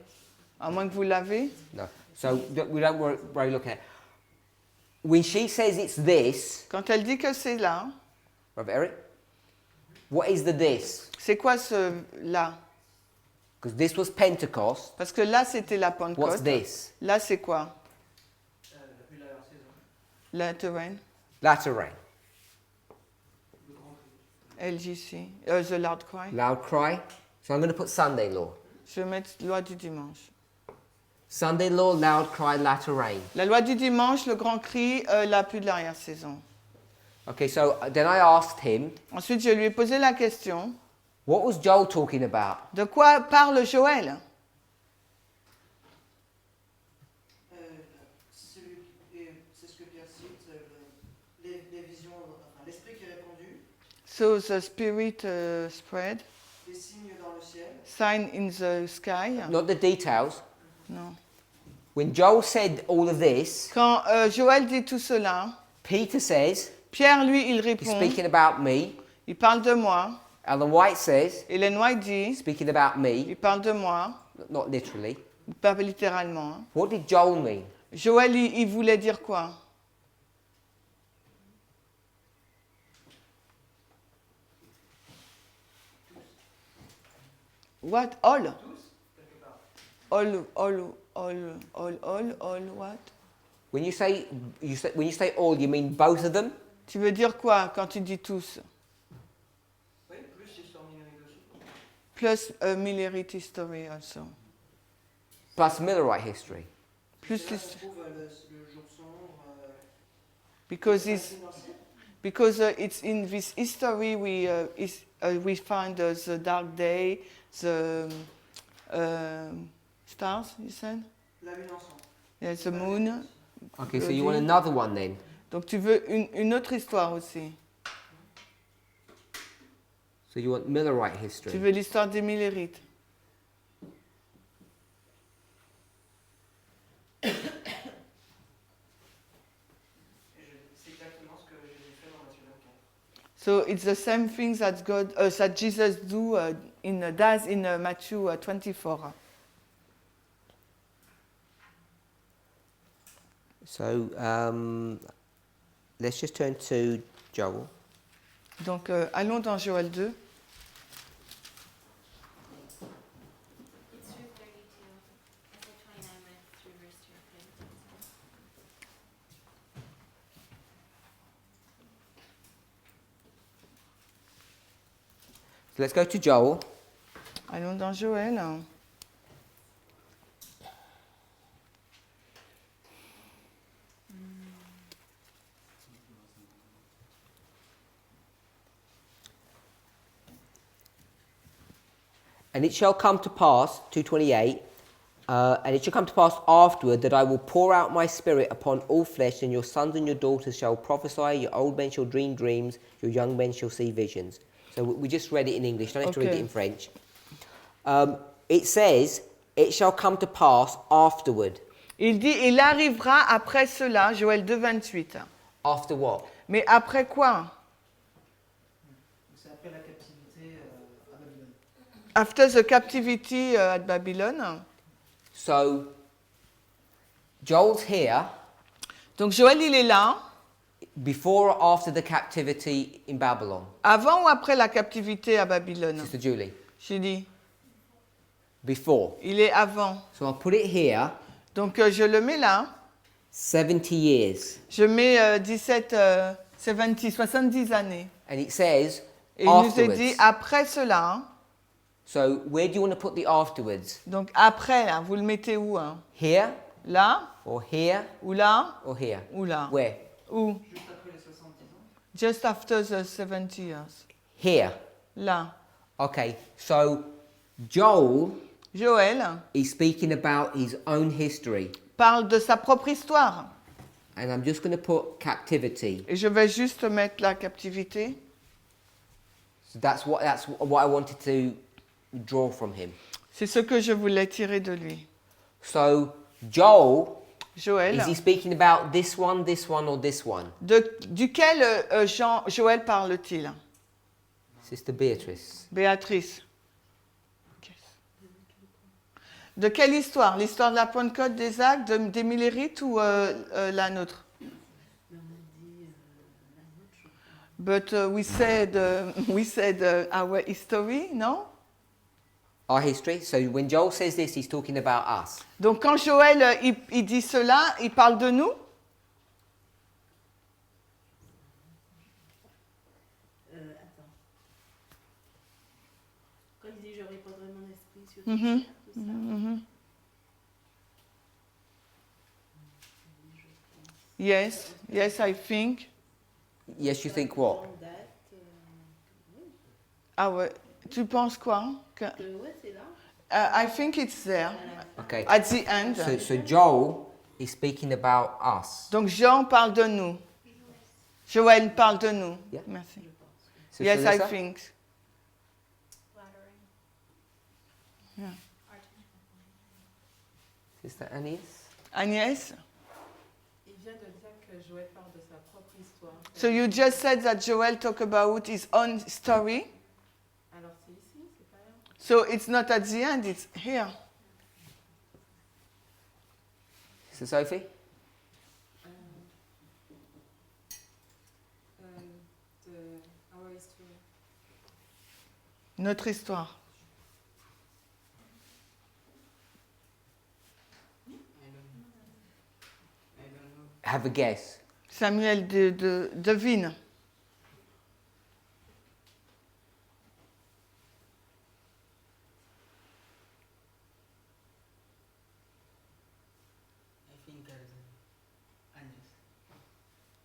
À moins que vous l'avez. No. So we don't worry looking at it. When she says it's this, Quand elle dit que c'est là, Brother Eric, what is the this? c'est quoi ce là? Because this was Pentecost. Parce que là, c'était la What's Pentecôte. this? Là, c'est quoi? Depuis la saison. Latter rain. Latter rain. LGC. The loud cry. Loud cry. So I'm going to put Sunday law. Je vais mettre loi du dimanche. Sunday law, loud cry, latter rain. La loi du dimanche, le grand cri, la pluie de l'arrière-saison. Okay, so then I asked him, Ensuite, je lui ai posé la question, what was Joel talking about? de quoi parle Joël? C'est ce que Pierre cite, les visions, enfin, l'esprit qui est répandu, So the spirit spread, les signes dans le ciel. sign in the sky. Not the details. Non. When Joel said all of this, Quand Joël dit tout cela, Peter says, Pierre, lui, il he's répond, speaking about me. il parle de moi. Ellen White says, Ellen White dit, speaking about me. il parle de moi. not literally. Pas littéralement. Hein. What did Joel mean? Joël, il voulait dire quoi? What? All? All, what? When you say all, you mean both of them? Tu veux dire quoi quand tu dis tous? Oui, plus histoire numérique aussi. Plus Millerite history also. Plus Millerite history. Plus C'est là qu'on trouve le jour sombre. because financier. It's in this history we find the dark day, the stars, you said? La lune ensemble. Yeah, the moon. Okay, so you want another one then? Donc tu veux une autre histoire aussi. So you want Millerite Tu history? veux l'histoire des Millerites. C'est exactement ce que j'ai fait dans Matthieu 24. So it's the same thing that that Jesus does in Matthew 24. So let's just turn to Joel. Donc allons dans Joël 2. It's through 32. I said 29, but it's through verse 2 of 32. So let's go to Joel. Allons dans Joël. And it shall come to pass, 2:28, and it shall come to pass afterward that I will pour out my spirit upon all flesh, and your sons and your daughters shall prophesy, your old men shall dream dreams, your young men shall see visions. So we just read it in English, don't have to read it in French. It says, it shall come to pass afterward. Il dit, il arrivera après cela, Joël 2, 28. After what? Mais après quoi? C'est après la captivité à Babylone. After the captivity at Babylon. So, Joel's here Donc Joël, il est là. before or after the captivity in Babylon. Avant ou après la captivité à Babylone? Sister Julie? J'ai dit, Before. il est avant. So I'll put it here, Donc je le mets là. 70 years. Je mets 70 années. And it says, Et il nous est afterwards. dit après cela. Hein. So where do you want to put the afterwards? Donc après, là, vous le mettez où? Hein? Here, Là? or here, Ou là? or here? Ou là? Where? Où? Juste après les 70 ans. Just after the 70 years. Here. Là. Okay, so Joel Joël is speaking about his own history. parle de sa propre histoire. And I'm just going to put captivity. Et je vais juste mettre la captivité. So that's what I wanted to draw from him. C'est ce que je voulais tirer de lui. So Joel, Joël, is he speaking about this one, or this one? duquel Joël parle-t-il? Sister Beatrice. Béatrice. De quelle histoire? L'histoire de la Pentecôte, des actes, des Millerites ou la nôtre? But we said our history, non? Our history. So when Joel says this, he's talking about us. Donc quand Joël il dit cela, il parle de nous? Attends. Quand il dit je répandrai mon esprit sur Mhm. tout ça. Yes, I think. Yes, you think what? En date, oui. Ah ouais. Tu penses quoi? Ouais, c'est là. I think it's there. Okay. At the end. So Joel is speaking about us. Donc Jean parle de nous. Joël parle de nous. Yeah. Merci. Sister Yes, I Lisa? think. Flattering. Yeah. Sister Agnès? Agnès? Il vient de dire que Joël parle de sa propre histoire. So you just said that Joel talked about his own story. Alors c'est ici, c'est pas là. So it's not at the end, it's here. Sister Sophie? Our history. Notre histoire. Have a guess. Samuel, devine.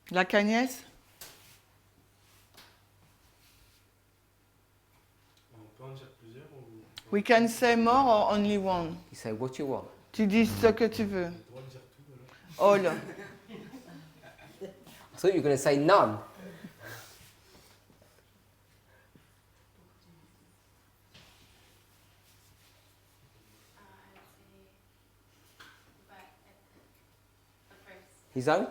La Cagnès? On peut en dire plusieurs ou... We can say more or only one. You say what you want. Tu dis ce que tu veux. On a le droit de dire tout alors. All. I thought you were going to say none. His own?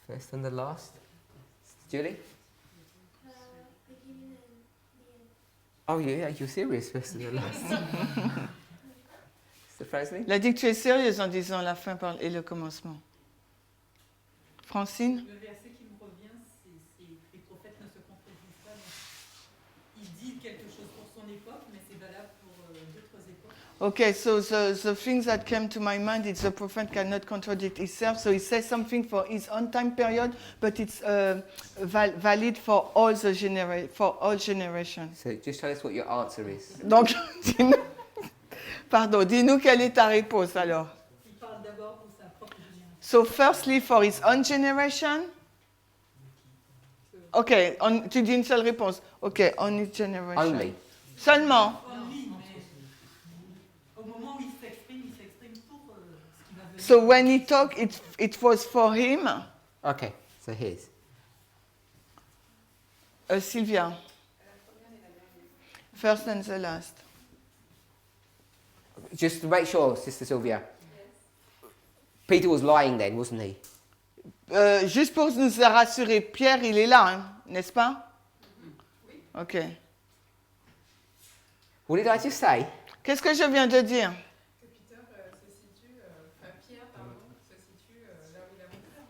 First and the last. Julie? Oh yeah, you're serious, first and the last. Mr. Presley? Il a dit que tu es sérieuse en disant la fin et le commencement. Francine? Le verset qui me revient, c'est les prophètes ne se contredisent pas. Donc, ils disent quelque chose pour son époque, mais c'est valable pour d'autres époques. Okay, so the thing that came to my mind is the prophet cannot contradict himself. So he says something for his own time period, but it's valid for all generations. So just tell us what your answer is. Donc, dis-nous quelle est ta réponse alors. Il parle d'abord pour sa propre génération. So firstly for his own generation. Okay, tu dis une seule réponse. Okay, on his generation. Only. Seulement. Au moment où il s'exprime pour ce qui va venir. So when he talked, it was for him. Okay, so his. Sylvia. First and the last. Just to make sure, Sister Sylvia. Peter was lying then, wasn't he? Juste pour nous rassurer, Pierre, il est là, hein, n'est-ce pas? Ok. What did I just say? Qu'est-ce que je viens de dire?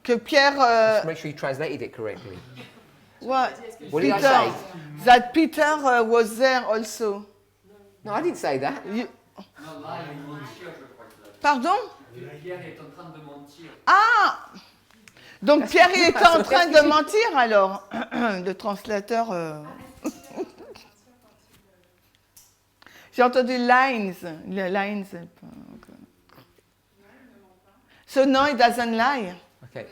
Que Pierre. Just make sure you translated it correctly. What? What did I say? That Peter was there also. No, I didn't say that. Non, là, il mentir, je crois qu'il a dit. Pardon? Pierre est en train de mentir. Ah! Donc Pierre, il était en train de mentir alors. Le translateur. J'ai entendu lines. Le lines. So no, it doesn't lie. Okay.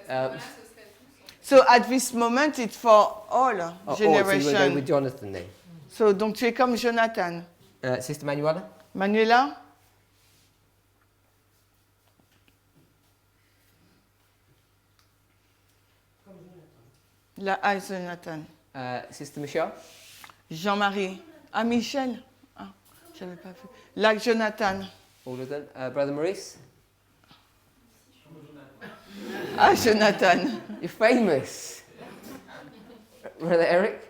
So at this moment, it's for all generations. So we're going with Jonathan then. So donc tu es comme Jonathan. Sister Manuela? Manuela? La Jonathan. Sister Michelle? Jean-Marie. Ah, Michel. Ah, j'avais pas vu. La Jonathan. All of them. Brother Maurice? Ah, Jonathan. You're famous. Brother Eric?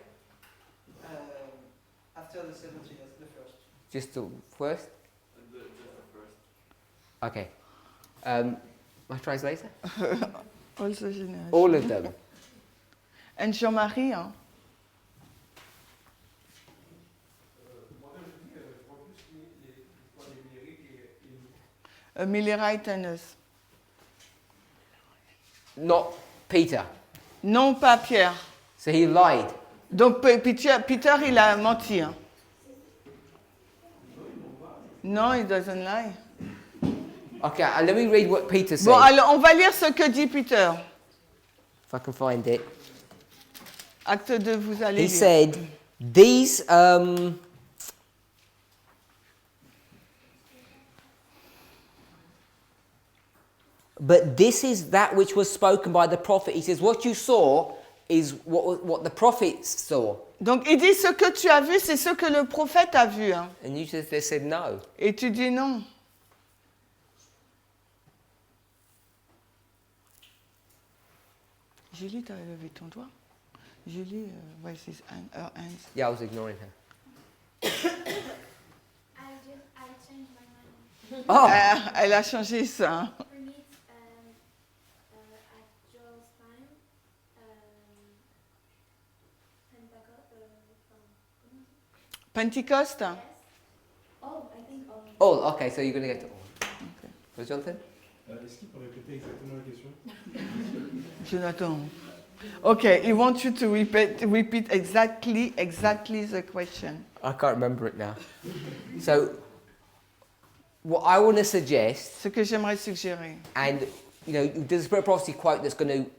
After the 70 years, the first. Just the first? Just the first. Okay. My translator? Also generation. All of them. And Jean-Marie, hein? Millerite and us. Not Peter. Non, pas Pierre. So he lied. Donc Peter, il a menti. Hein? No, he doesn't lie. Okay, let me read what Peter said. Bon, alors on va lire ce que dit Peter. If I can find it. Acte 2, vous allez He lire. said, these... But this is that which was spoken by the prophet. He says, what you saw is what the prophets saw. Donc il dit ce que tu as vu, c'est ce que le prophète a vu. Hein. And you just they said no. Et tu dis non. Julie, tu as levé ton doigt. Julie, why is her hands? Yeah, I was ignoring her. I changed my mind. Oh, Elle a changé ça. We meet at Joel's time. Pentecost. Yes. Oh, I think all. oh, okay, so you're going to get to all. Okay. Was Jonathan? Est-ce qu'il peut répéter exactement la question? Jonathan. Okay, he wants you to repeat exactly the question. I can't remember it now. So, what I want to suggest, Ce que j'aimerais suggérer. and you know, there's a Spirit of Prophecy quote that's going to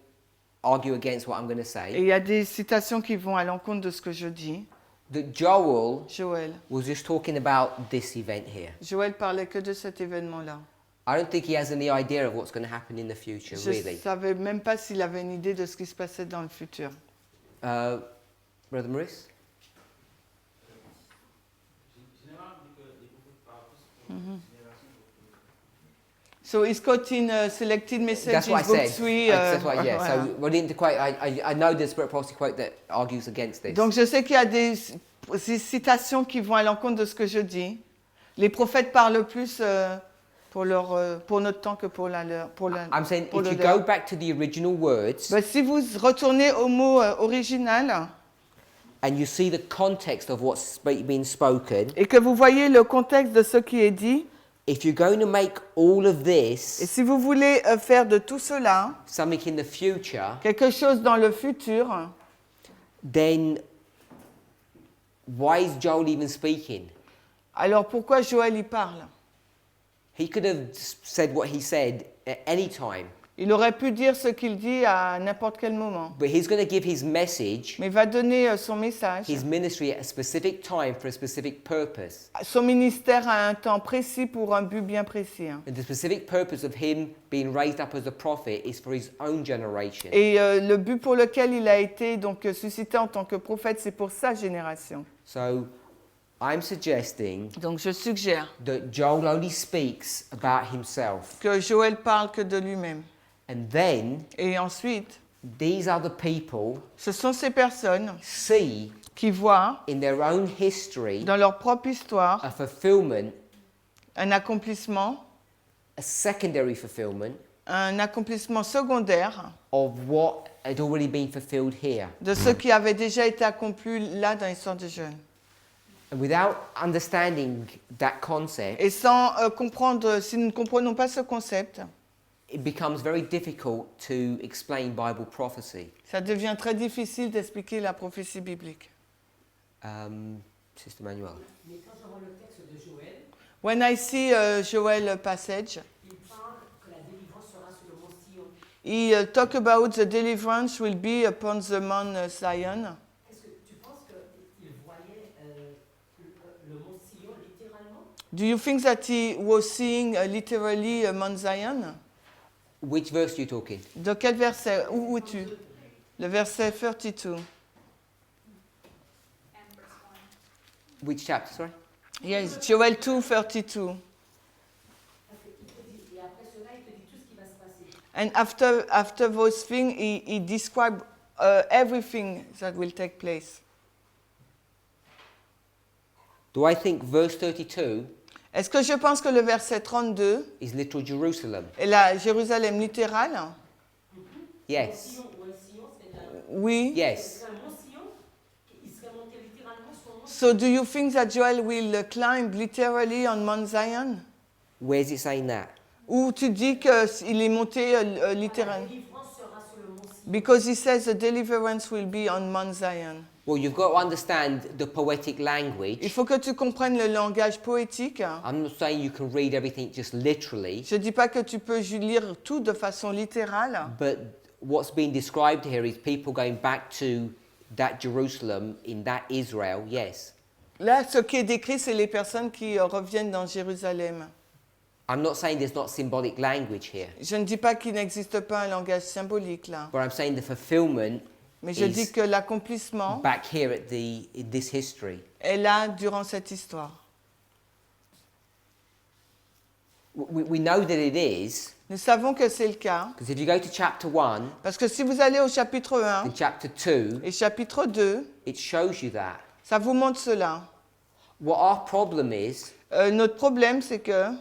argue against what I'm going to Et say, il y a des citations qui vont à l'encontre de ce que je dis. that Joel Joël. was just talking about this event here. Joël parlait que de cet événement-là. I don't think he has any idea of what's going to happen in the future, Je ne really. savais même pas s'il avait une idée de ce qui se passait dans le futur. Brother Maurice? So he's quoting selected messages, That's what I book said. 3. That's what, yeah. Voilà. So, well, the quote, I know there's a Spirit of Prophecy quote that argues against this. Donc je sais qu'il y a des citations qui vont à l'encontre de ce que je dis. Les prophètes parlent plus pour notre temps que pour la leur. I'm saying pour if le you leur. go back to the original words Ben, si vous retournez au mot original and you see the context of what's being spoken, et que vous voyez le contexte de ce qui est dit, if you're going to make all of et this si vous voulez faire de tout cela something in the future, quelque chose dans le futur, then why is Joel even speaking? alors pourquoi Joël y parle? He could have said what he said at any time, Il aurait pu dire ce qu'il dit à n'importe quel moment. but he's going to give his message, Mais il va donner son message, his ministry at a specific time for a specific purpose. son ministère à un temps précis pour un but bien précis. Hein. And the specific purpose of him being raised up as a prophet is for his own generation. Et le but pour lequel il a été donc suscité en tant que prophète, c'est pour sa génération. So I'm suggesting Donc je suggère that Joel only speaks about himself. que Joël parle que de lui-même. And then Et ensuite, these other people ce sont ces personnes see qui voient in their own history dans leur propre histoire a fulfillment, un accomplissement secondaire of what had already been fulfilled here. de ce qui avait déjà été accompli là dans l'histoire des jeunes. And without understanding that concept, Et sans comprendre, si nous ne comprenons pas ce concept, it becomes very difficult to explain Bible prophecy. ça devient très difficile d'expliquer la prophétie biblique. Sister Manuel. Mais quand je vois le texte de Joël, When I see Joel passage, il parle que la délivrance sera sur le mont Sion. he talk about the deliverance will be upon the Mount Zion. Est-ce que tu penses qu'il voyait le mont Sion littéralement? Do you think that he was seeing literally Mount Zion? Which verse are you talking? De quel verset? Où es-tu? Le verset 32. Which chapter, sorry? Yes, Joel 2, 32. Et après cela, il te dit tout ce qui va se passer. And after those things, he described everything that will take place. Do I think verse 32 Est-ce que je pense que le verset 32 is literal Jerusalem? est la Jérusalem littérale? Yes. Oui. Yes. So do you think that Joel will climb literally on Mount Zion? Where is it saying that? Ou tu dis qu'il est monté littéralement? Because he says the deliverance will be on Mount Zion. Well, you've got to understand the poetic language. Il faut que tu comprennes le langage poétique. I'm not saying you can read everything just literally, Je ne dis pas que tu peux lire tout de façon littérale, but what's being described here is people going back to that Jerusalem in that Israel, yes. là, ce qui est décrit, c'est les personnes qui reviennent dans Jérusalem. I'm not saying there's not symbolic language here, Je ne dis pas qu'il n'existe pas un langage symbolique là, but I'm saying the fulfillment mais je dis is que l'accomplissement back here in this history. est là durant cette histoire. We know that it is, Nous savons que c'est le cas, because if you go to chapter 1 parce que si vous allez au chapitre 1 and chapter 2, et chapitre 2, it shows you that. ça vous montre cela. What our problem is, Notre problème, c'est que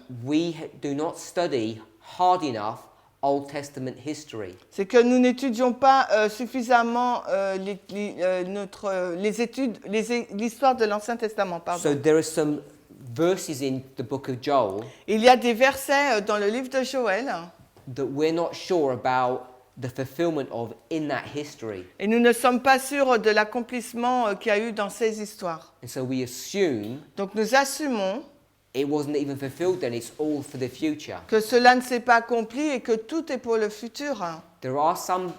do not study hard enough Old Testament history. c'est que nous n'étudions pas suffisamment l'histoire de l'Ancien Testament. Pardon. So there are some verses in the book of Joel Il y a des versets dans le livre de Joël that we're not sure about the fulfillment of in that history. et nous ne sommes pas sûrs de l'accomplissement qu'il y a eu dans ces histoires. And so we assume Donc nous assumons it wasn't even fulfilled then, it's all for the future. que cela ne s'est pas accompli et que tout est pour le futur. There are some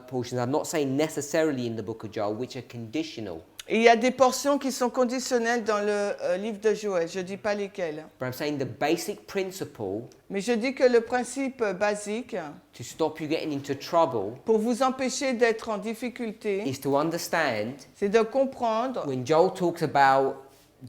portions, I'm not saying necessarily in the book of Joel, which are conditional. Et il y a des portions qui sont conditionnelles dans le livre de Joël. Je ne dis pas lesquelles. But I'm saying the basic principle Mais je dis que le principe basique, to stop you getting into trouble pour vous empêcher d'être en difficulté, is to understand c'est de comprendre, when Joel talks about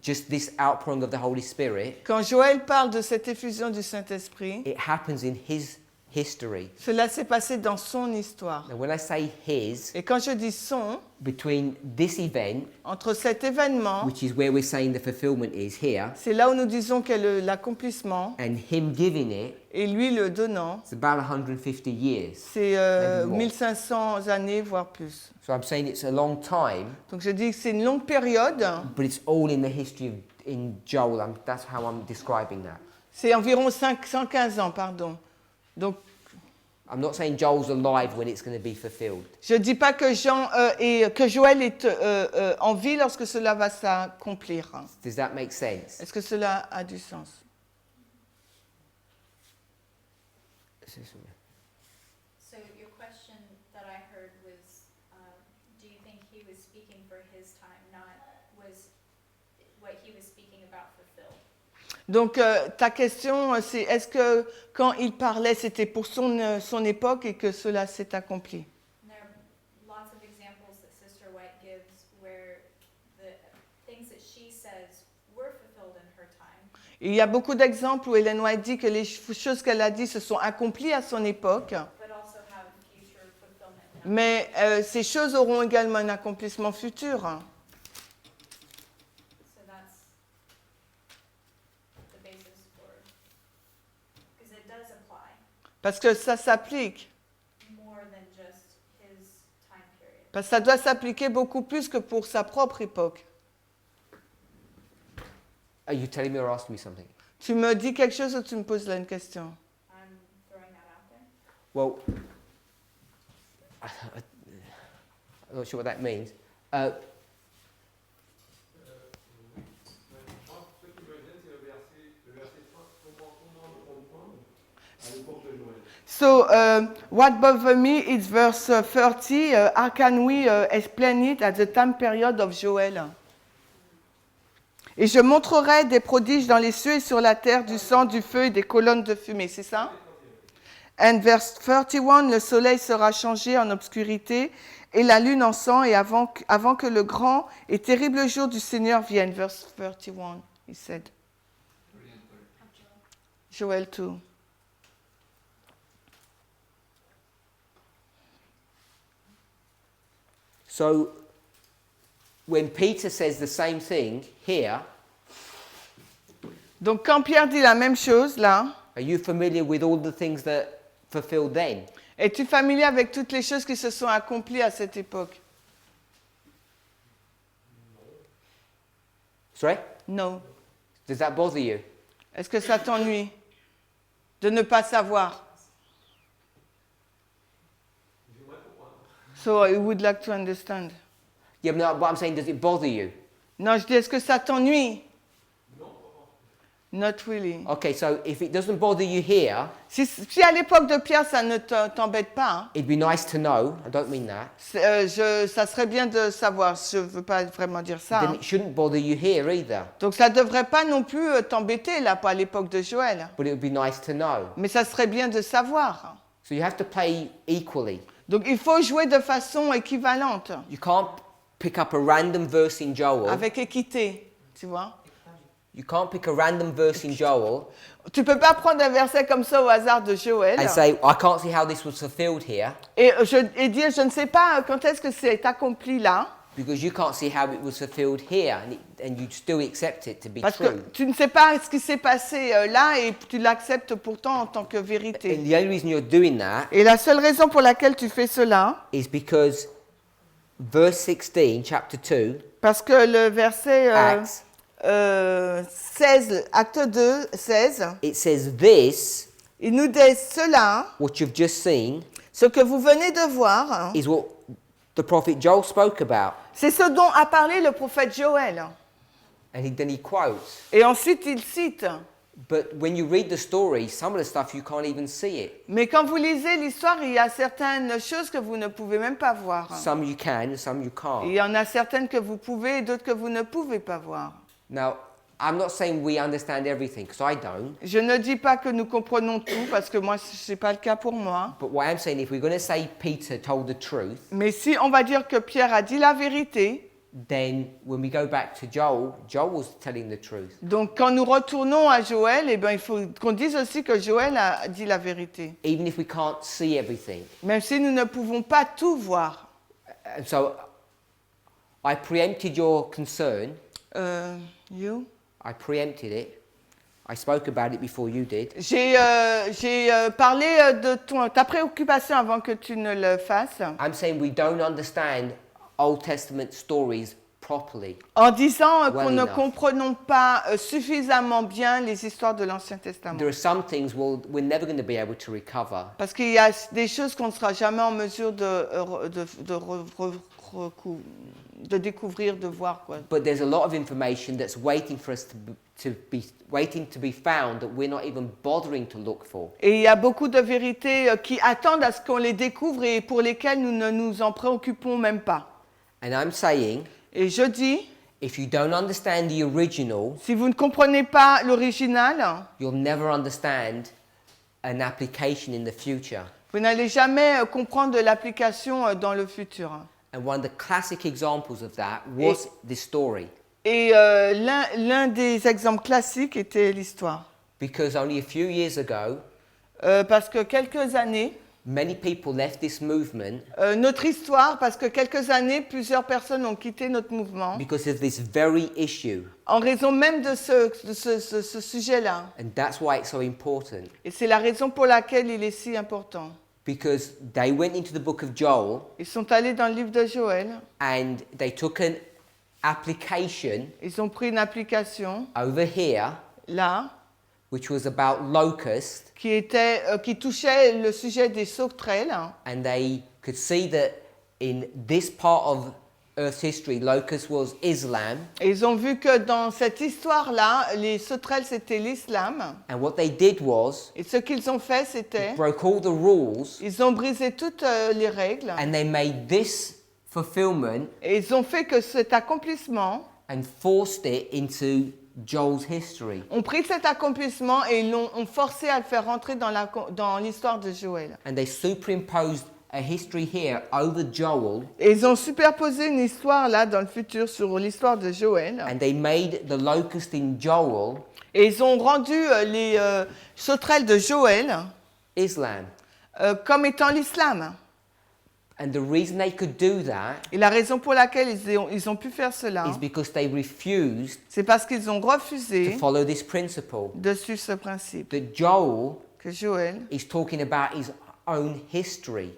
just this outpouring of the Holy Spirit, quand Joël parle de cette effusion du Saint-Esprit, it happens in his history. cela s'est passé dans son histoire. Now when I say his, Et quand je dis son, between this event, entre cet événement, which is where we're saying the fulfillment is here, c'est là où nous disons qu'est l'accomplissement, and him giving it, et lui le donnant, it's about 150 years. c'est Maybe more. 1500 années, voire plus. So I'm saying it's a long time, Donc je dis que c'est une longue période, but it's all in the history of in Joel. That's how I'm describing that. c'est environ 115 ans, pardon. Donc I'm not saying Joel's alive when it's going to be fulfilled. je ne dis pas que, que Joël est en vie lorsque cela va s'accomplir. Does that make sense? Est-ce que cela a du sens? So your question that I heard was, do you think he was speaking for his time, not was what he was speaking about fulfilled? Donc ta question, c'est est-ce que quand il parlait, c'était pour son époque et que cela s'est accompli? And there are lots of examples that Sister White gives where the things that she says were fulfilled in her time. Il y a beaucoup d'exemples où Ellen White dit que les choses qu'elle a dit se sont accomplies à son époque, But also have future fulfillment now. mais ces choses auront également un accomplissement futur. So that's the basis for, because it does apply Parce que ça s'applique. more than just his time period. Parce que ça doit s'appliquer beaucoup plus que pour sa propre époque. Are you telling me or asking me something? Tu me dis quelque chose ou tu me poses là une question? I'm throwing that out there. Well, I'm not sure what that means. Ce qui me gêne, c'est le verset 3. Comment comprendre à l'époque de Joël? So, what bothers me is verse 30. How can we explain it at the time period of Joel? Et je montrerai des prodiges dans les cieux et sur la terre, du sang, du feu et des colonnes de fumée. C'est ça? And verse 31, le soleil sera changé en obscurité et la lune en sang, et avant que le grand et terrible jour du Seigneur vienne. Verse 31, he said. Joel 2. So, when Peter says the same thing here, Donc quand Pierre dit la même chose là, are you familiar with all the things that fulfilled then? es-tu familier avec toutes les choses qui se sont accomplies à cette époque? Sorry? Non. Does that bother you? Est-ce que ça t'ennuie de ne pas savoir? So I would like to understand. Yeah, but what I'm saying, does it bother you? Non, je dis, est-ce que ça t'ennuie? Not really. Okay, so if it doesn't bother you here, Si à l'époque de Pierre, ça ne t'embête pas, hein, it'd be nice to know. I don't mean that. ça serait bien de savoir. Je ne veux pas vraiment dire ça. Then Hein. it shouldn't bother you here either. Donc ça ne devrait pas non plus t'embêter là, pas à l'époque de Joël. But it would be nice to know. Mais ça serait bien de savoir. So you have to play equally. Donc il faut jouer de façon équivalente, You can't pick up a random verse in Joel. avec équité, tu vois. You can't pick a random verse in Joel Tu peux pas prendre un verset comme ça au hasard de Joël and say, I can't see how this was fulfilled here. et dire je ne sais pas quand est-ce que c'est accompli là. Because you can't see how it was fulfilled here, and you still accept it to be Parce que true. tu ne sais pas ce qui s'est passé là et tu l'acceptes pourtant en tant que vérité. And the only reason you're doing that Et la seule raison pour laquelle tu fais cela, is because verse 16, chapter 2, parce que le verset Acts, 16, acte 2, 16, it says this, il nous dit cela, what you've just seen, ce que vous venez de voir, is what the prophet Joel spoke about. c'est ce dont a parlé le prophète Joël. And then he quotes. Et ensuite il cite. But when you read the story, some of the stuff you can't even see it. Mais quand vous lisez l'histoire, il y a certaines choses que vous ne pouvez même pas voir. Some you can, some you can't. Il y en a certaines que vous pouvez et d'autres que vous ne pouvez pas voir. Now, I'm not saying we understand everything, because I don't. Je ne dis pas que nous comprenons tout, parce que moi, ce n'est pas le cas pour moi. But what I'm saying, if we're going to say Peter told the truth, Mais si on va dire que Pierre a dit la vérité, then when we go back to Joel, Joel was telling the truth. donc quand nous retournons à Joël, eh ben, il faut qu'on dise aussi que Joël a dit la vérité. Even if we can't see everything. Même si nous ne pouvons pas tout voir. And so, I preempted your concern. You? I preempted it. I spoke about it before you did. J'ai parlé de ta préoccupation avant que tu ne le fasses. I'm saying we don't understand Old Testament stories properly. En disant Well qu'on ne enough. comprenons pas suffisamment bien les histoires de l'Ancien Testament. There are some things we're never going to be able to recover. Parce qu'il y a des choses qu'on ne sera jamais en mesure de découvrir, de voir, quoi. But there's a lot of information that's waiting for us to be found that we're not even bothering to look for. Et il y a beaucoup de vérités qui attendent à ce qu'on les découvre et pour lesquelles nous ne nous en préoccupons même pas. And I'm saying, Et je dis, if you don't understand the original, si vous ne comprenez pas l'original, you'll never understand an application in the future. vous n'allez jamais comprendre de l'application dans le futur. And one of the classic examples of that was this story. Et l'un des exemples classiques était l'histoire. Because only a few years ago, Parce que quelques années, many people left this movement notre histoire, parce que quelques années, plusieurs personnes ont quitté notre mouvement because of this very issue. en raison même de ce sujet-là. And that's why it's so important. Et c'est la raison pour laquelle il est si important. Because they went into the book of Joel Ils sont allés dans le livre de Joël, and they took an application ils ont pris une application over here là which was about locusts, qui touchait le sujet des sauterelles. and they could see that in this part of Earth's history, locust was Islam, Et ils ont vu que dans cette histoire-là, les sauterelles, c'était l'islam. and what they did was Et ce qu'ils ont fait, c'était, broke all the rules, ils ont brisé toutes les règles. and they made this fulfillment Et ils ont fait que cet accomplissement, and forced it into Joel's history. ont pris cet accomplissement et ils ont forcé à le faire rentrer dans l'histoire de Joël. And they superimposed a history here over Joel, Et ils ont superposé une histoire là dans le futur sur l'histoire de Joël. and they made the locust in Joel Et ils ont rendu les sauterelles de Joël Islam. comme étant l'islam. And the reason they could do that Et la raison pour laquelle ils ont pu faire cela, is because they refused c'est parce qu'ils ont to refusé follow this principle. de suivre ce principe. That Joel Que Joël is talking about his own history.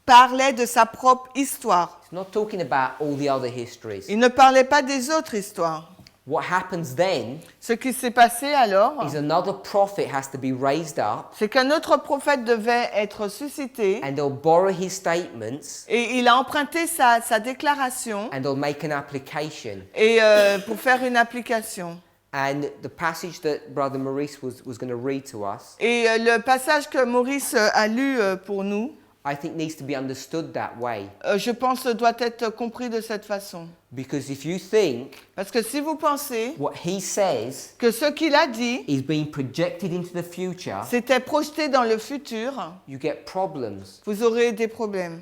parlait de sa propre histoire. He's not talking about all the other histories. Il ne parlait pas des autres histoires. What happens then Ce qui s'est passé alors, is another prophet has to be raised up, c'est qu'un autre prophète devait être suscité and they'll borrow his statements et il a emprunté sa déclaration and they'll make an application. et, pour faire une application. And the passage that Brother Maurice was going to read to us, Et le passage que Maurice a lu pour nous, I think needs to be understood that way. je pense doit être compris de cette façon. Because if you think Parce que si vous pensez what he says que ce qu'il a dit, is being projected into the future, c'était projeté dans le futur, you get problems, vous aurez des problèmes.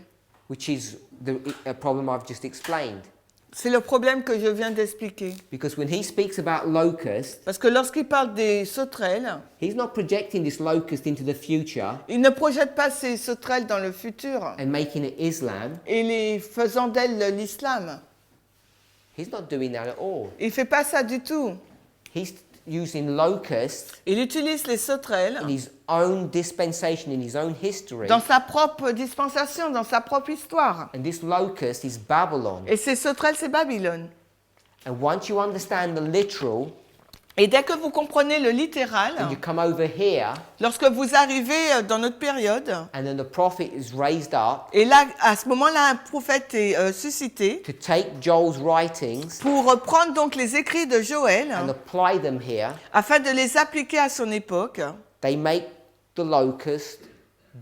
which is a problem I've just explained. C'est le problème que je viens d'expliquer. Because when he speaks about locusts, Parce que lorsqu'il parle des sauterelles, he's not projecting this locust into the future il ne projette pas ces sauterelles dans le futur and making it Islam. et les faisant d'elles l'islam. He's not doing that at all. Il ne fait pas ça du tout. He's using locusts Il utilise les sauterelles in his own dispensation, in his own history. dans sa propre dispensation, dans sa propre histoire. And this locust is Babylon. Et ces sauterelles, c'est Babylone. And once you understand the literal, Et dès que vous comprenez le littéral, and you come over here, lorsque vous arrivez dans notre période, and then the prophet is raised up et là, à ce moment-là, un prophète est suscité to take Joel's writings pour reprendre donc les écrits de Joël, and apply them here, afin de les appliquer à son époque. they make the locust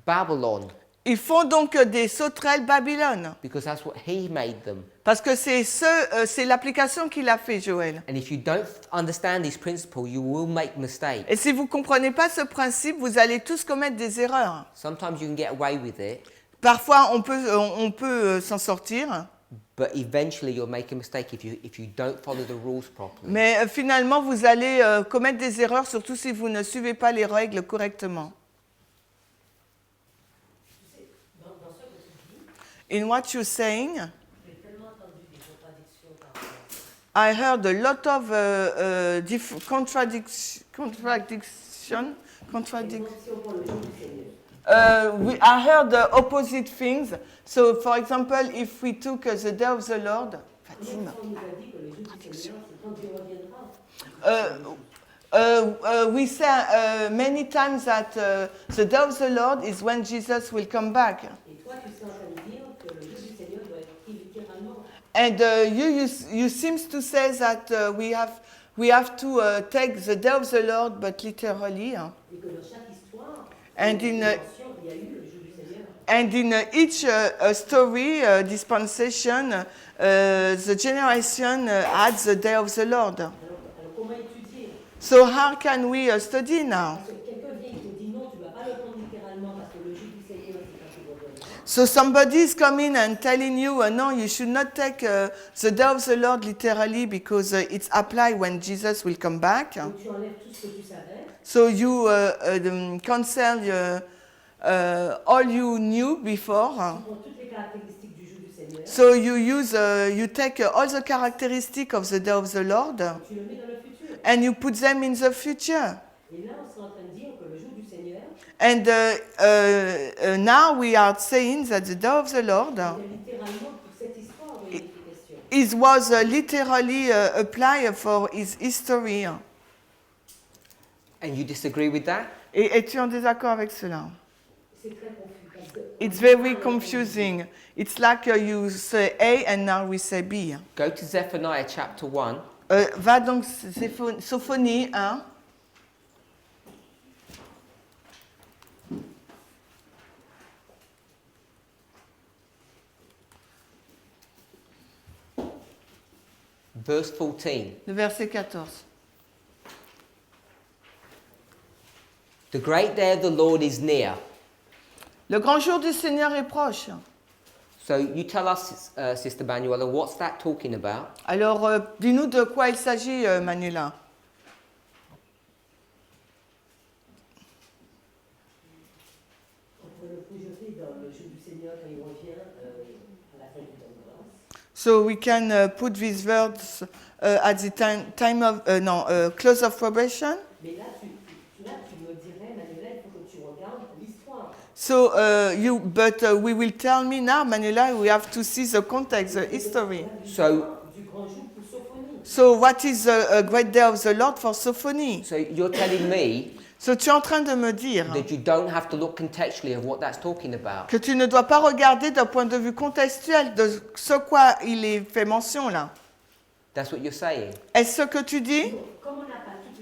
Babylon, Ils font donc des sauterelles Babylone, because that's what he made them. parce que c'est l'application qu'il a fait, Joël. And if you don't understand this principle, you will make mistakes. Et si vous ne comprenez pas ce principe, vous allez tous commettre des erreurs. Sometimes you can get away with it, Parfois, on peut s'en sortir, but eventually you'll make a mistake if you don't follow the rules properly. mais finalement, vous allez commettre des erreurs, surtout si vous ne suivez pas les règles correctement. Dans ce que tu dis, In what you're saying, j'ai tellement entendu des contradictions par rapport à ça. I heard a lot of contradiction. Si on prend le jour du Seigneur, I heard the opposite things. So, for example, if we took the day of the Lord, Fatima. on nous a dit que le jour du Seigneur, c'est quand Dieu reviendra. We say many times that the day of the Lord is when Jesus will come back. Et toi, tu es en train de dire que le jour du Seigneur doit être pris littéralement. And you seems to say that we have to take the day of the Lord, but literally. Hein. Et que dans chaque histoire, And il in y a eu le jour du Seigneur. And in each story, dispensation, the generation adds the day of the Lord. Alors comment étudier? So how can we study now? Parce que quelqu'un vient et te dit non, tu ne vas pas le prendre littéralement parce que le jour du Seigneur, c'est quand tu reviendras. So somebody is coming and telling you, no, you should not take the day of the Lord literally because it's applied when Jesus will come back. Donc tu enlèves tout ce que tu savais. So you cancel all you knew before. Tu prends toutes les caractéristiques du jour du Seigneur. So you take all the characteristics of the day of the Lord Tu le mets dans le futur. and you put them in the future. Et là, on serait en train de dire que le jour du Seigneur, And now we are saying that the day of the Lord c'est littéralement pour cette histoire de l'unification. it was literally applied for his history. And you disagree with that? Et es-tu en désaccord avec cela? C'est très confus. Parce que It's very confusing. It's like you say A and now we say B. Go to Zephaniah chapter 1. Va donc Sophonie 1. Verse 14. Le verset 14. The great day of the Lord is near. Le grand jour du Seigneur est proche. So you tell us, Sister Manuela, what's that talking about? Alors, dis-nous de quoi il s'agit, Manuela. on peut le projeter dans le jour du Seigneur quand il revient à la fin du temps de grâce. So we can put these words at the time of close of probation. Mais là, tu me dirais, Manuela, il faut que tu regardes l'histoire. So we will tell me now, Manuela, we have to see the context, the history. So, Du grand jour pour Sophonie. So what is a great day of the Lord for Sophonie? so you're telling me So tu es en train de me dire that you don't have to look contextually of what that's talking about. que tu ne dois pas regarder d'un point de vue contextuel de ce quoi il est fait mention là. That's what you're saying. Est-ce ce que tu dis? Comme on n'a pas toutes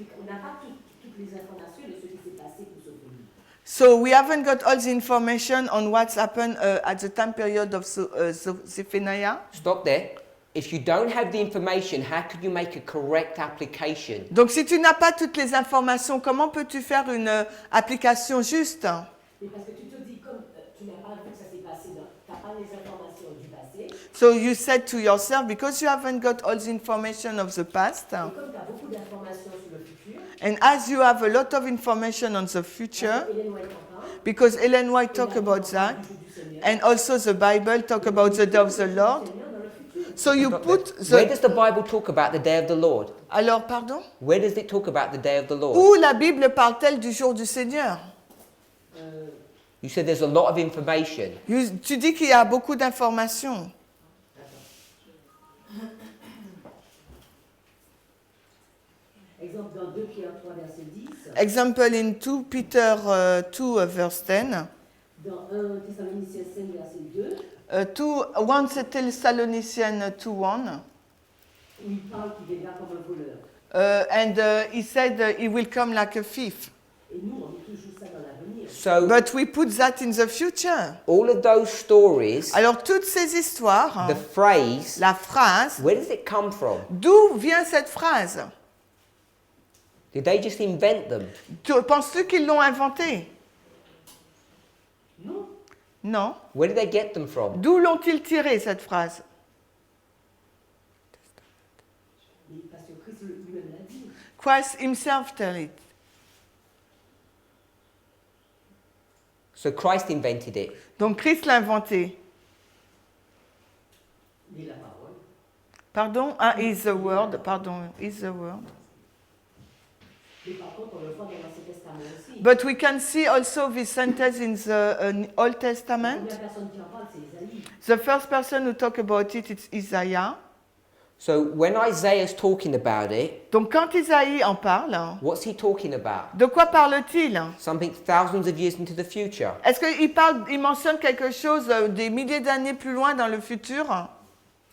les informations de ce qui s'est passé pour Sophonie. So we haven't got all the information on what's happened at the time period of Zephaniah. Stop there. If you don't have the information, how could you make a correct application? Donc si tu n'as pas toutes les informations, comment peux-tu faire une application juste? Mais parce que tu te dis, comme tu n'as pas vu que ça s'est passé, tu n'as pas les informations du passé. So you said to yourself, because you haven't got all the information of the past, Et comme tu as beaucoup d'informations sur le futur, and as you have a lot of information on the future, Hélène White en parle, because Ellen White talk about that, du Seigneur, and also the Bible talk about the day of the Lord. Seigneur dans le futur. So you put Where the... does the Bible talk about the day of the Lord? Alors, pardon? Where does it talk about the day of the Lord? Où la Bible parle-t-elle du jour du Seigneur? You said there's a lot of information. Tu dis qu'il y a beaucoup d'informations. Exemple dans 2 Pierre 3, verset 10. Example in 2 Peter 2, verse 10. Dans 1 Thessaloniciens 5, verset 2. 1 Thessalonicians 2:1. Où il parle qu'il viendra comme un voleur. And he said he will come like a thief. Et nous, on met toujours ça dans l'avenir. So But we put that in the future. all of those stories, Alors toutes ces histoires, the phrase, la phrase, where does it come from? d'où vient cette phrase? Did they just invent them? Penses-tu qu'ils l'ont inventée? Non. Non. Where did they get them from? D'où l'ont-ils tiré cette phrase? Mais parce que Christ lui-même l'a dit. Christ himself tell it. So Christ invented it. Donc Christ l'a inventé. Mais la parole. Pardon? Ah, is the word. Pardon, is the word. Mais par contre, on le voit dans l'Ancien Testament aussi. But we can see also this sentence in the Old La Testament. première personne qui en parle, c'est Isaïe. The first person who talk about it is Isaiah. So when Isaiah's talking about it, Donc quand Isaïe en parle, what's he talking about? de quoi parle-t-il? Something thousands of years into the future. Est-ce qu'il mentionne quelque chose des milliers d'années plus loin dans le futur?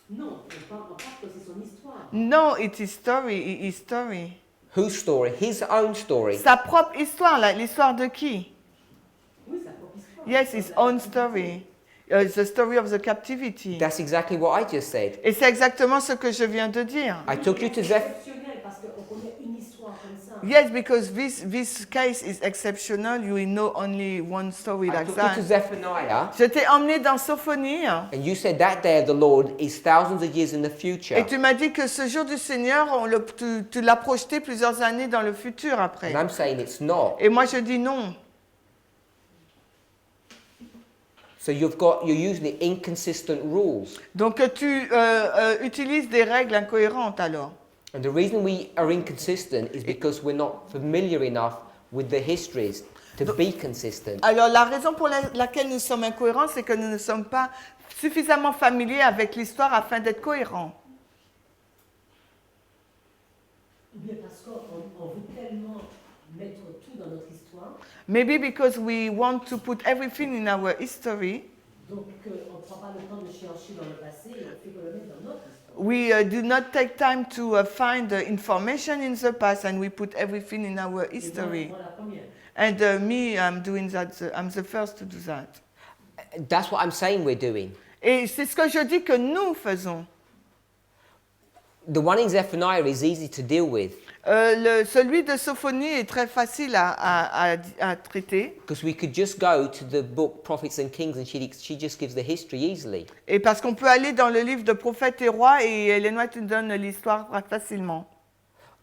Non, on parle que c'est son histoire. No, it is story, his story. Whose story? His own story. Sa propre histoire, l'histoire de qui? Oui, sa propre histoire. Yes, his own story. The story of the captivity. That's exactly what I just said. Et c'est exactement ce que je viens de dire. I took you to Exceptionnel parce qu'on connaît une histoire comme ça. Yes, because this case is exceptional. You know only one story I like took you to that. Zephaniah, Je t'ai emmené dans Sophonie and you said that day of the Lord is thousands of years in the future. et tu m'as dit que ce jour du Seigneur, tu l'as projeté plusieurs années dans le futur après. And I'm saying it's not. Et moi je dis non. So you're using the inconsistent rules. Donc tu utilises des règles incohérentes alors. And the reason we are inconsistent is because we're not familiar enough with the histories to be consistent. Alors la raison pour laquelle nous sommes incohérents, c'est que nous ne sommes pas suffisamment familiers avec l'histoire afin d'être cohérents. Ou bien parce qu'on veut tellement mettre tout dans notre histoire. Maybe because we want to put everything in our history. Donc on ne prend pas le temps de chercher dans le passé et on fait que le mettre dans notre histoire. We do not take time to find the information in the past and we put everything in our history. And me, I'm doing that. I'm the first to do that. That's what I'm saying we're doing. Et c'est ce que je dis que nous faisons. The one in Zephaniah is easy to deal with. Celui de Sophonie est très facile à traiter. Because we could just go to the book Prophets and Kings and she just gives the history easily. Et parce qu'on peut aller dans le livre de Prophètes et Rois et Ellen White nous donne l'histoire facilement.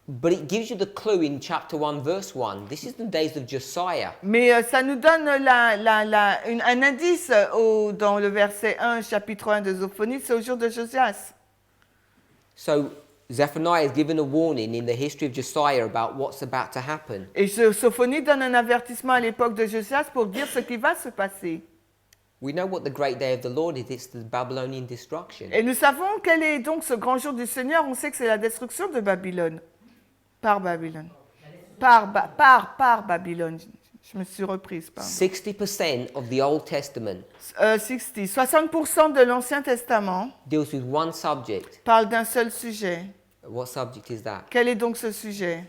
But it gives you the clue in chapter 1 verse 1. This is the days of Josiah. Mais ça nous donne un indice dans le verset 1, chapitre 1 de Sophonie, c'est au jour de Josias. So Zephaniah is given a warning in the history of Josiah about what's about to happen. Et Sophonie donne un avertissement à l'époque de Josias pour dire ce qui va se passer. We know what the great day of the Lord is. It's the Babylonian destruction. Et nous savons quel est donc ce grand jour du Seigneur. On sait que c'est la destruction de Babylone. Par Babylone. Par Babylone. Je me suis reprise. 60% of the Old Testament 60% de l'Ancien Testament deals with one subject. parle d'un seul sujet. What subject is that? Quel est donc ce sujet?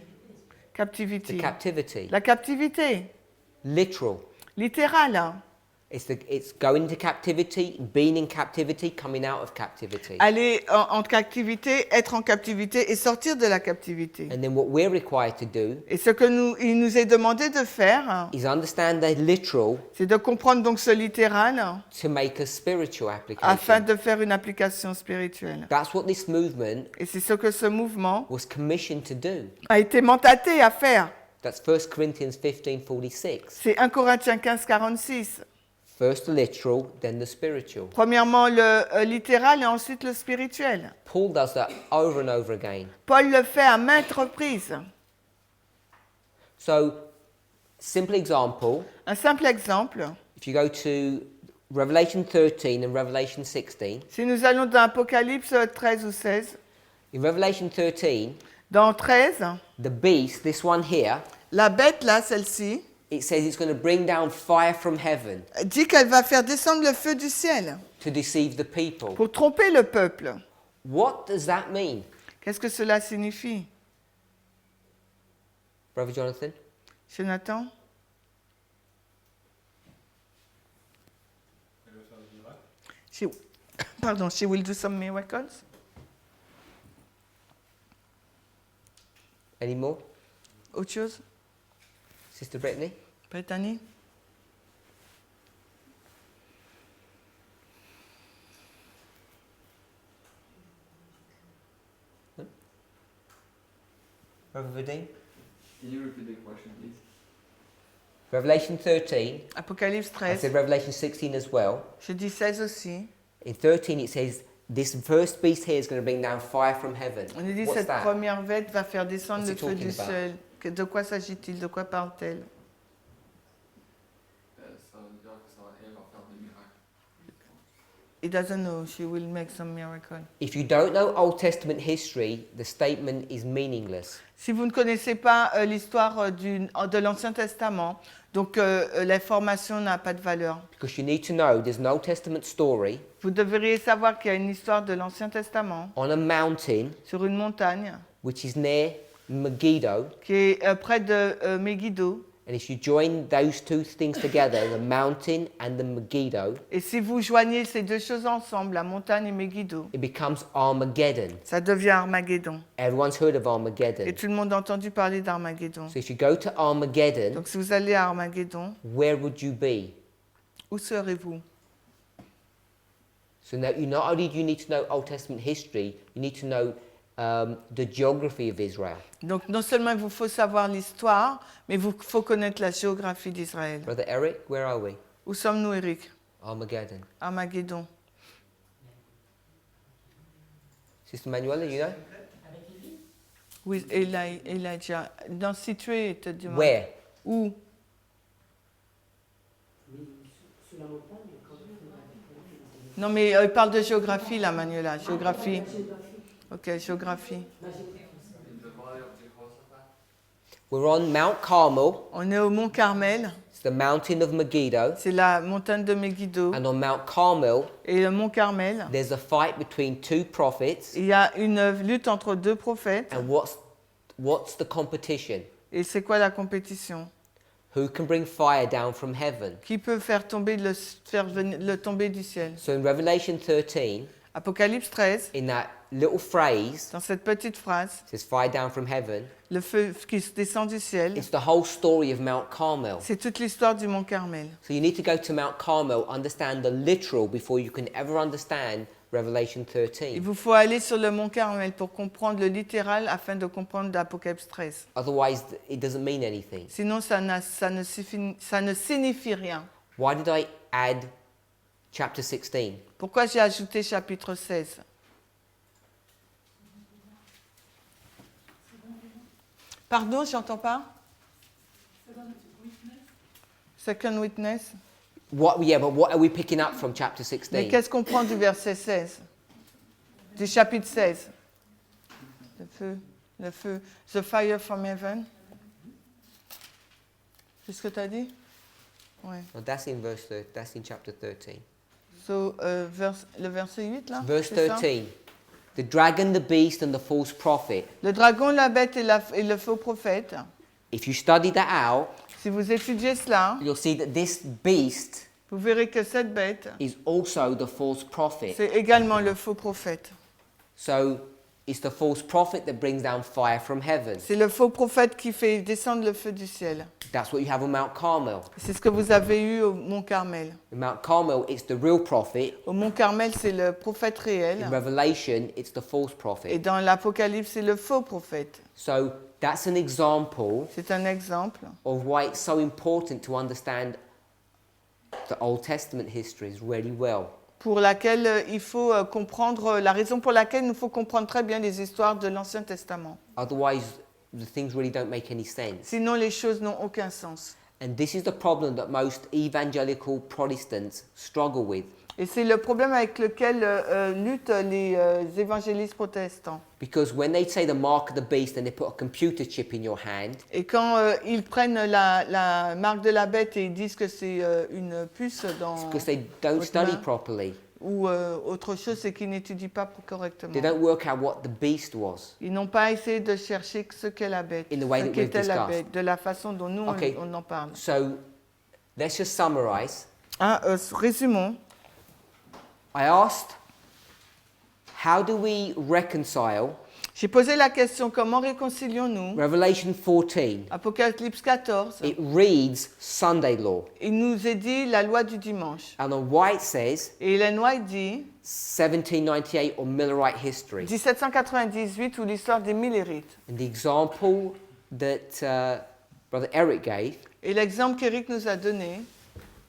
Captivity. The captivity. La captivité. Literal. Littérale. It's going into captivity, being in captivity, coming out of captivity. Aller en captivité, être en captivité et sortir de la captivité. And then what we're required to do Et ce que il nous est demandé de faire, is understand the literal c'est de comprendre donc ce littéral to make a spiritual application. afin de faire une application spirituelle. That's what this movement Et c'est ce que ce mouvement was commissioned to do. a été mandaté à faire. That's 1 Corinthians 15:46. C'est 1 Corinthiens 15, 46. First the literal, then the spiritual. Premièrement le littéral et ensuite le spirituel. Paul does that over and over again. Paul le fait à maintes reprises. So, simple example, Un simple exemple, if you go to Revelation 13 and Revelation 16, si nous allons dans Apocalypse 13 ou 16, in Revelation 13, dans 13, the beast, this one here, la bête là, celle-ci, it says it's going to bring down fire from heaven dit qu'elle va faire descendre le feu du ciel to deceive the people. pour tromper le peuple. What does that mean, Qu'est-ce que cela signifie, Brother Jonathan? Jonathan? Elle va faire des miracles. She will do some miracles. Any more? Autre chose, Sister Brittany? Brittany? Brother Vadim? Can you repeat the question, please? Revelation 13, Apocalypse I 13, said Revelation 16 as well. je dis 16 aussi. In 13 it says, this first beast here is going to bring down fire from heaven. On nous dit What's cette that? première bête va faire descendre What's le it feu talking du about? ciel. De quoi s'agit-il? De quoi parle-t-elle? Ça veut dire que elle va faire des miracles. He doesn't know. She will make some miracle. If you don't know Old Testament history, the statement is meaningless. Si vous ne connaissez pas l'histoire de l'Ancien Testament, donc l'information n'a pas de valeur. Because you need to know there's an Old Testament story Vous devriez savoir qu'il y a une histoire de l'Ancien Testament on a mountain sur une montagne which is near Megiddo, qui est près de Megiddo. and if you join those two things together, the mountain and the Megiddo, Et si vous joignez ces deux choses ensemble, la montagne et Megiddo, it becomes Armageddon. ça devient Armageddon. Everyone's heard of Et Armageddon. tout le monde a entendu parler d'Armageddon. So if you go to Armageddon, Donc si vous allez à Armageddon, where would you be? où serez-vous? So now, not only do you need to know Old Testament history, you need to know the geography of Israel. Donc non seulement il vous faut savoir l'histoire, mais il vous faut connaître la géographie d'Israël. Brother Eric, where are we? Où sommes-nous, Eric? Armageddon. Armageddon. Sister Manuela, you know? Oui, Elijah. Dans situé, te demande. Where? Où? Mais sous la montagne, quand même. Non, mais il parle de géographie, là, Manuela. Géographie. Ok, géographie. We're on Mount Carmel. On est au Mont Carmel. It's the mountain of Megiddo. C'est la montagne de Megiddo. And on Mount Carmel, Et le Mont Carmel, there's a fight between two prophets. il y a une lutte entre deux prophètes. And what's the competition? Et c'est quoi la compétition? Who can bring fire down from heaven? Qui peut faire tomber le tomber du ciel? So in Revelation 13, Apocalypse 13, in that little phrase, dans cette petite phrase, it says fire down from heaven. le feu qui descend du ciel, It's the whole story of Mount Carmel. c'est toute l'histoire du Mont Carmel. So you need to go to Mount Carmel, understand the literal before you can ever understand Revelation Il 13. vous faut aller sur le Mont Carmel pour comprendre le littéral afin de comprendre l'Apocalypse 13. Otherwise, it doesn't mean anything. Sinon, ça ne signifie rien. Why did I add chapter 16? Pourquoi j'ai ajouté chapitre 16? Pardon, j'entends pas? Second witness. Yeah, but what are we picking up from chapter Mais 16? qu'est-ce qu'on prend du verset 16? Du chapitre 16? Le feu. The fire from heaven. C'est ce que tu as dit? Ouais. Oh, that's in chapter 13. So, le verset 8 là? Verse c'est ça? 13. The dragon, the beast, and the false prophet. Le dragon, la bête et le faux prophète. If you study that out, Si vous étudiez cela, you'll see that this beast vous verrez que cette bête, is also the false prophet. c'est également le faux prophète. So it's the false prophet that brings down fire from heaven. C'est le faux prophète qui fait descendre le feu du ciel. That's what you have on Mount Carmel. C'est ce que vous avez eu au Mont Carmel. In Mount Carmel, it's the real prophet. Au Mont Carmel, c'est le prophète réel. In Revelation, it's the false Et prophet. dans l'Apocalypse, c'est le faux prophète. So that's an example C'est un exemple of why it's so important to understand the Old Testament histories really well. pour laquelle il faut comprendre, la raison pour laquelle il nous faut comprendre très bien les histoires de l'Ancien Testament. Otherwise, the things really don't make any sense. Sinon, les choses n'ont aucun sens. And this is the problem that most evangelical Protestants struggle with. Et c'est le problème avec lequel luttent les évangélistes protestants. Because when they say the mark of the beast and they put a computer chip in your hand, Et quand ils prennent la marque de la bête et ils disent que c'est une puce dans because they don't votre study main, properly. ou autre chose, c'est qu'ils n'étudient pas correctement. They don't work out what the beast was. Ils n'ont pas essayé de chercher ce qu'est la bête, In the way ce that qu'était we've la discussed. bête, de la façon dont nous Okay. on en parle. So let's just summarize. Résumons. I asked, how do we reconcile J'ai posé la question, comment réconcilions-nous Revelation 14? Apocalypse 14, It reads Sunday law. il nous est dit la loi du dimanche. And on White says Et Ellen White dit 1798 or Millerite history. 1798 ou l'histoire des Millérites. And the example that Brother Eric gave Et l'exemple qu'Éric nous a donné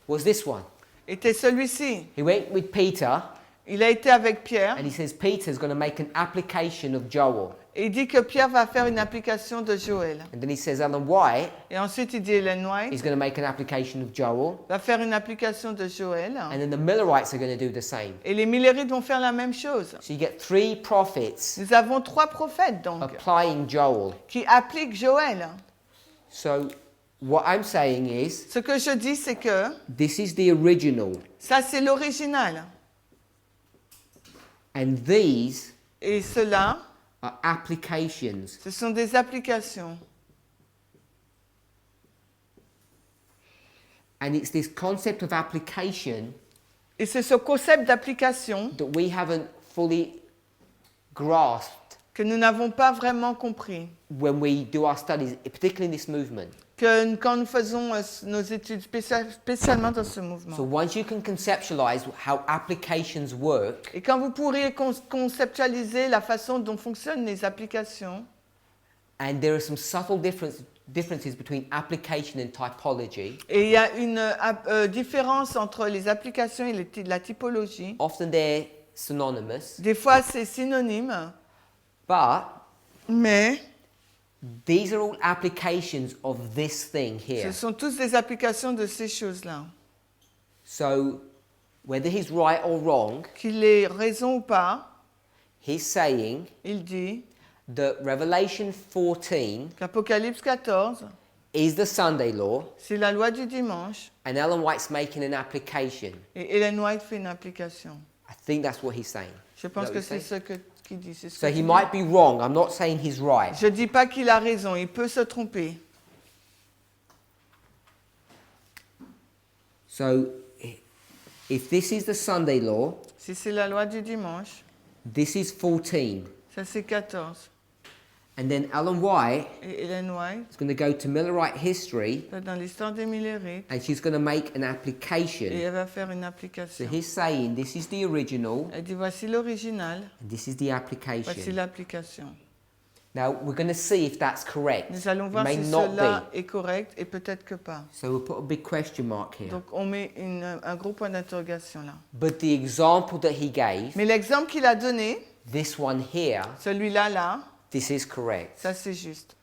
was this one. était celui-ci. He went with Peter Il a été avec Pierre and he says Peter's going to make an application of Joel. et il dit que Pierre va faire une application de Joël. And then he says Ellen White Et ensuite il dit Ellen White is going to make an application of Joel. va faire une application de Joël. And then the Millerites are going to do the same. Et les Millérites vont faire la même chose. So you get 3 prophets Nous avons 3 prophètes donc applying Joel. qui appliquent Joël. So what I'm saying is Ce que je dis c'est que this is the original ça c'est l'original. and these Et cela, are applications. ce sont des applications. And it's this concept of application Et c'est ce concept d'application that we haven't fully grasped que nous n'avons pas vraiment compris. when we do our studies, particularly in this movement. Que quand nous faisons nos études, spécialement dans ce mouvement. So once you can conceptualize how applications work, Et quand vous pourriez conceptualiser la façon dont fonctionnent les applications, and there are some subtle differences between application and typology. et il y a une différence entre les applications et la typologie. Often they're synonymous, Des fois, c'est synonyme, but mais these are all applications of this thing ce here. sont tous des applications de ces choses-là. So whether he's right or wrong, Qu'il ait raison ou pas, he's saying il dit that Revelation 14 qu'Apocalypse 14, is the Sunday law, c'est la loi du dimanche, and Ellen White's making an application. et Ellen White fait une application. I think that's what he's saying. Je pense Is that que what c'est he's ce qu'il dit. C'est ce So que he tu might dis. be wrong. I'm not saying he's right. Je ne dis pas qu'il a raison, il peut se tromper. So if this is the Sunday law, Si c'est la loi du dimanche, this is 14. ça c'est 14. And then Ellen White Et Ellen White, is going to go to Millerite history là, dans l'histoire des Millérites, and she's going to make an et application. elle va faire une So application. he's saying this is the original Elle dit voici l'original, and this is the voici application. l'application. Now we're going to see if that's correct. Nous allons It voir may si not cela be. est correct et peut-être que pas. So we'll put a big question mark here. Donc on met un gros point d'interrogation là. But the example that he gave, Mais l'exemple qu'il a donné, this one here, celui-là là, this is correct. ça c'est juste.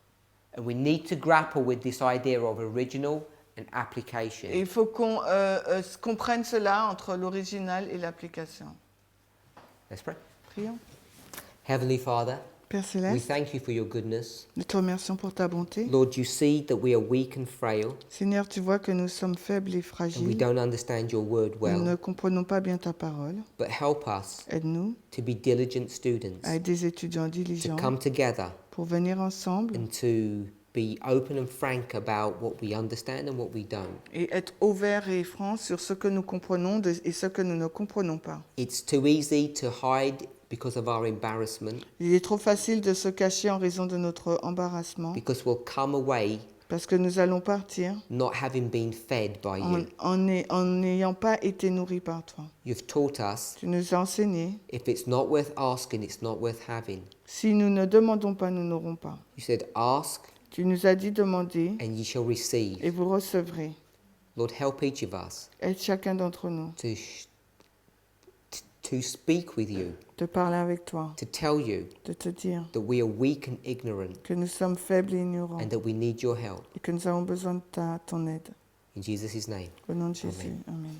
And we need to grapple with this idea of original and application. Et il faut qu'on comprenne cela entre l'original et l'application. Let's pray. Prions. Heavenly Father, Père we Céleste, thank you for your goodness. nous te remercions pour ta bonté. Lord, you see that we are weak and frail Seigneur, tu vois que nous sommes faibles et and we fragiles. don't understand your word Nous ne well. comprenons pas bien ta parole. But help us Aide-nous to be diligent students, à être des étudiants to diligents come together pour venir ensemble and to be open and frank about what we understand and what we don't. et être ouverts et francs sur ce que nous comprenons et ce que nous ne comprenons pas. It's too easy to hide because of our embarrassment, Il est trop facile de se cacher en raison de notre embarrassement because we'll come away parce que nous allons partir not having been fed by you. en n'ayant pas été nourris par toi. You've taught us Tu nous as enseigné, if it's not worth asking, it's not worth having. si nous ne demandons pas, nous n'aurons pas. You said, ask Tu nous as dit demander and ye shall receive. et vous recevrez. Lord, help each of us Aide chacun d'entre nous to speak with you, de parler avec toi, to tell you de te dire that we are weak and ignorant que nous sommes faibles et ignorants and that we need your help. et que nous avons besoin de ton aide. In Jesus' name. Au nom de Jésus. Amen.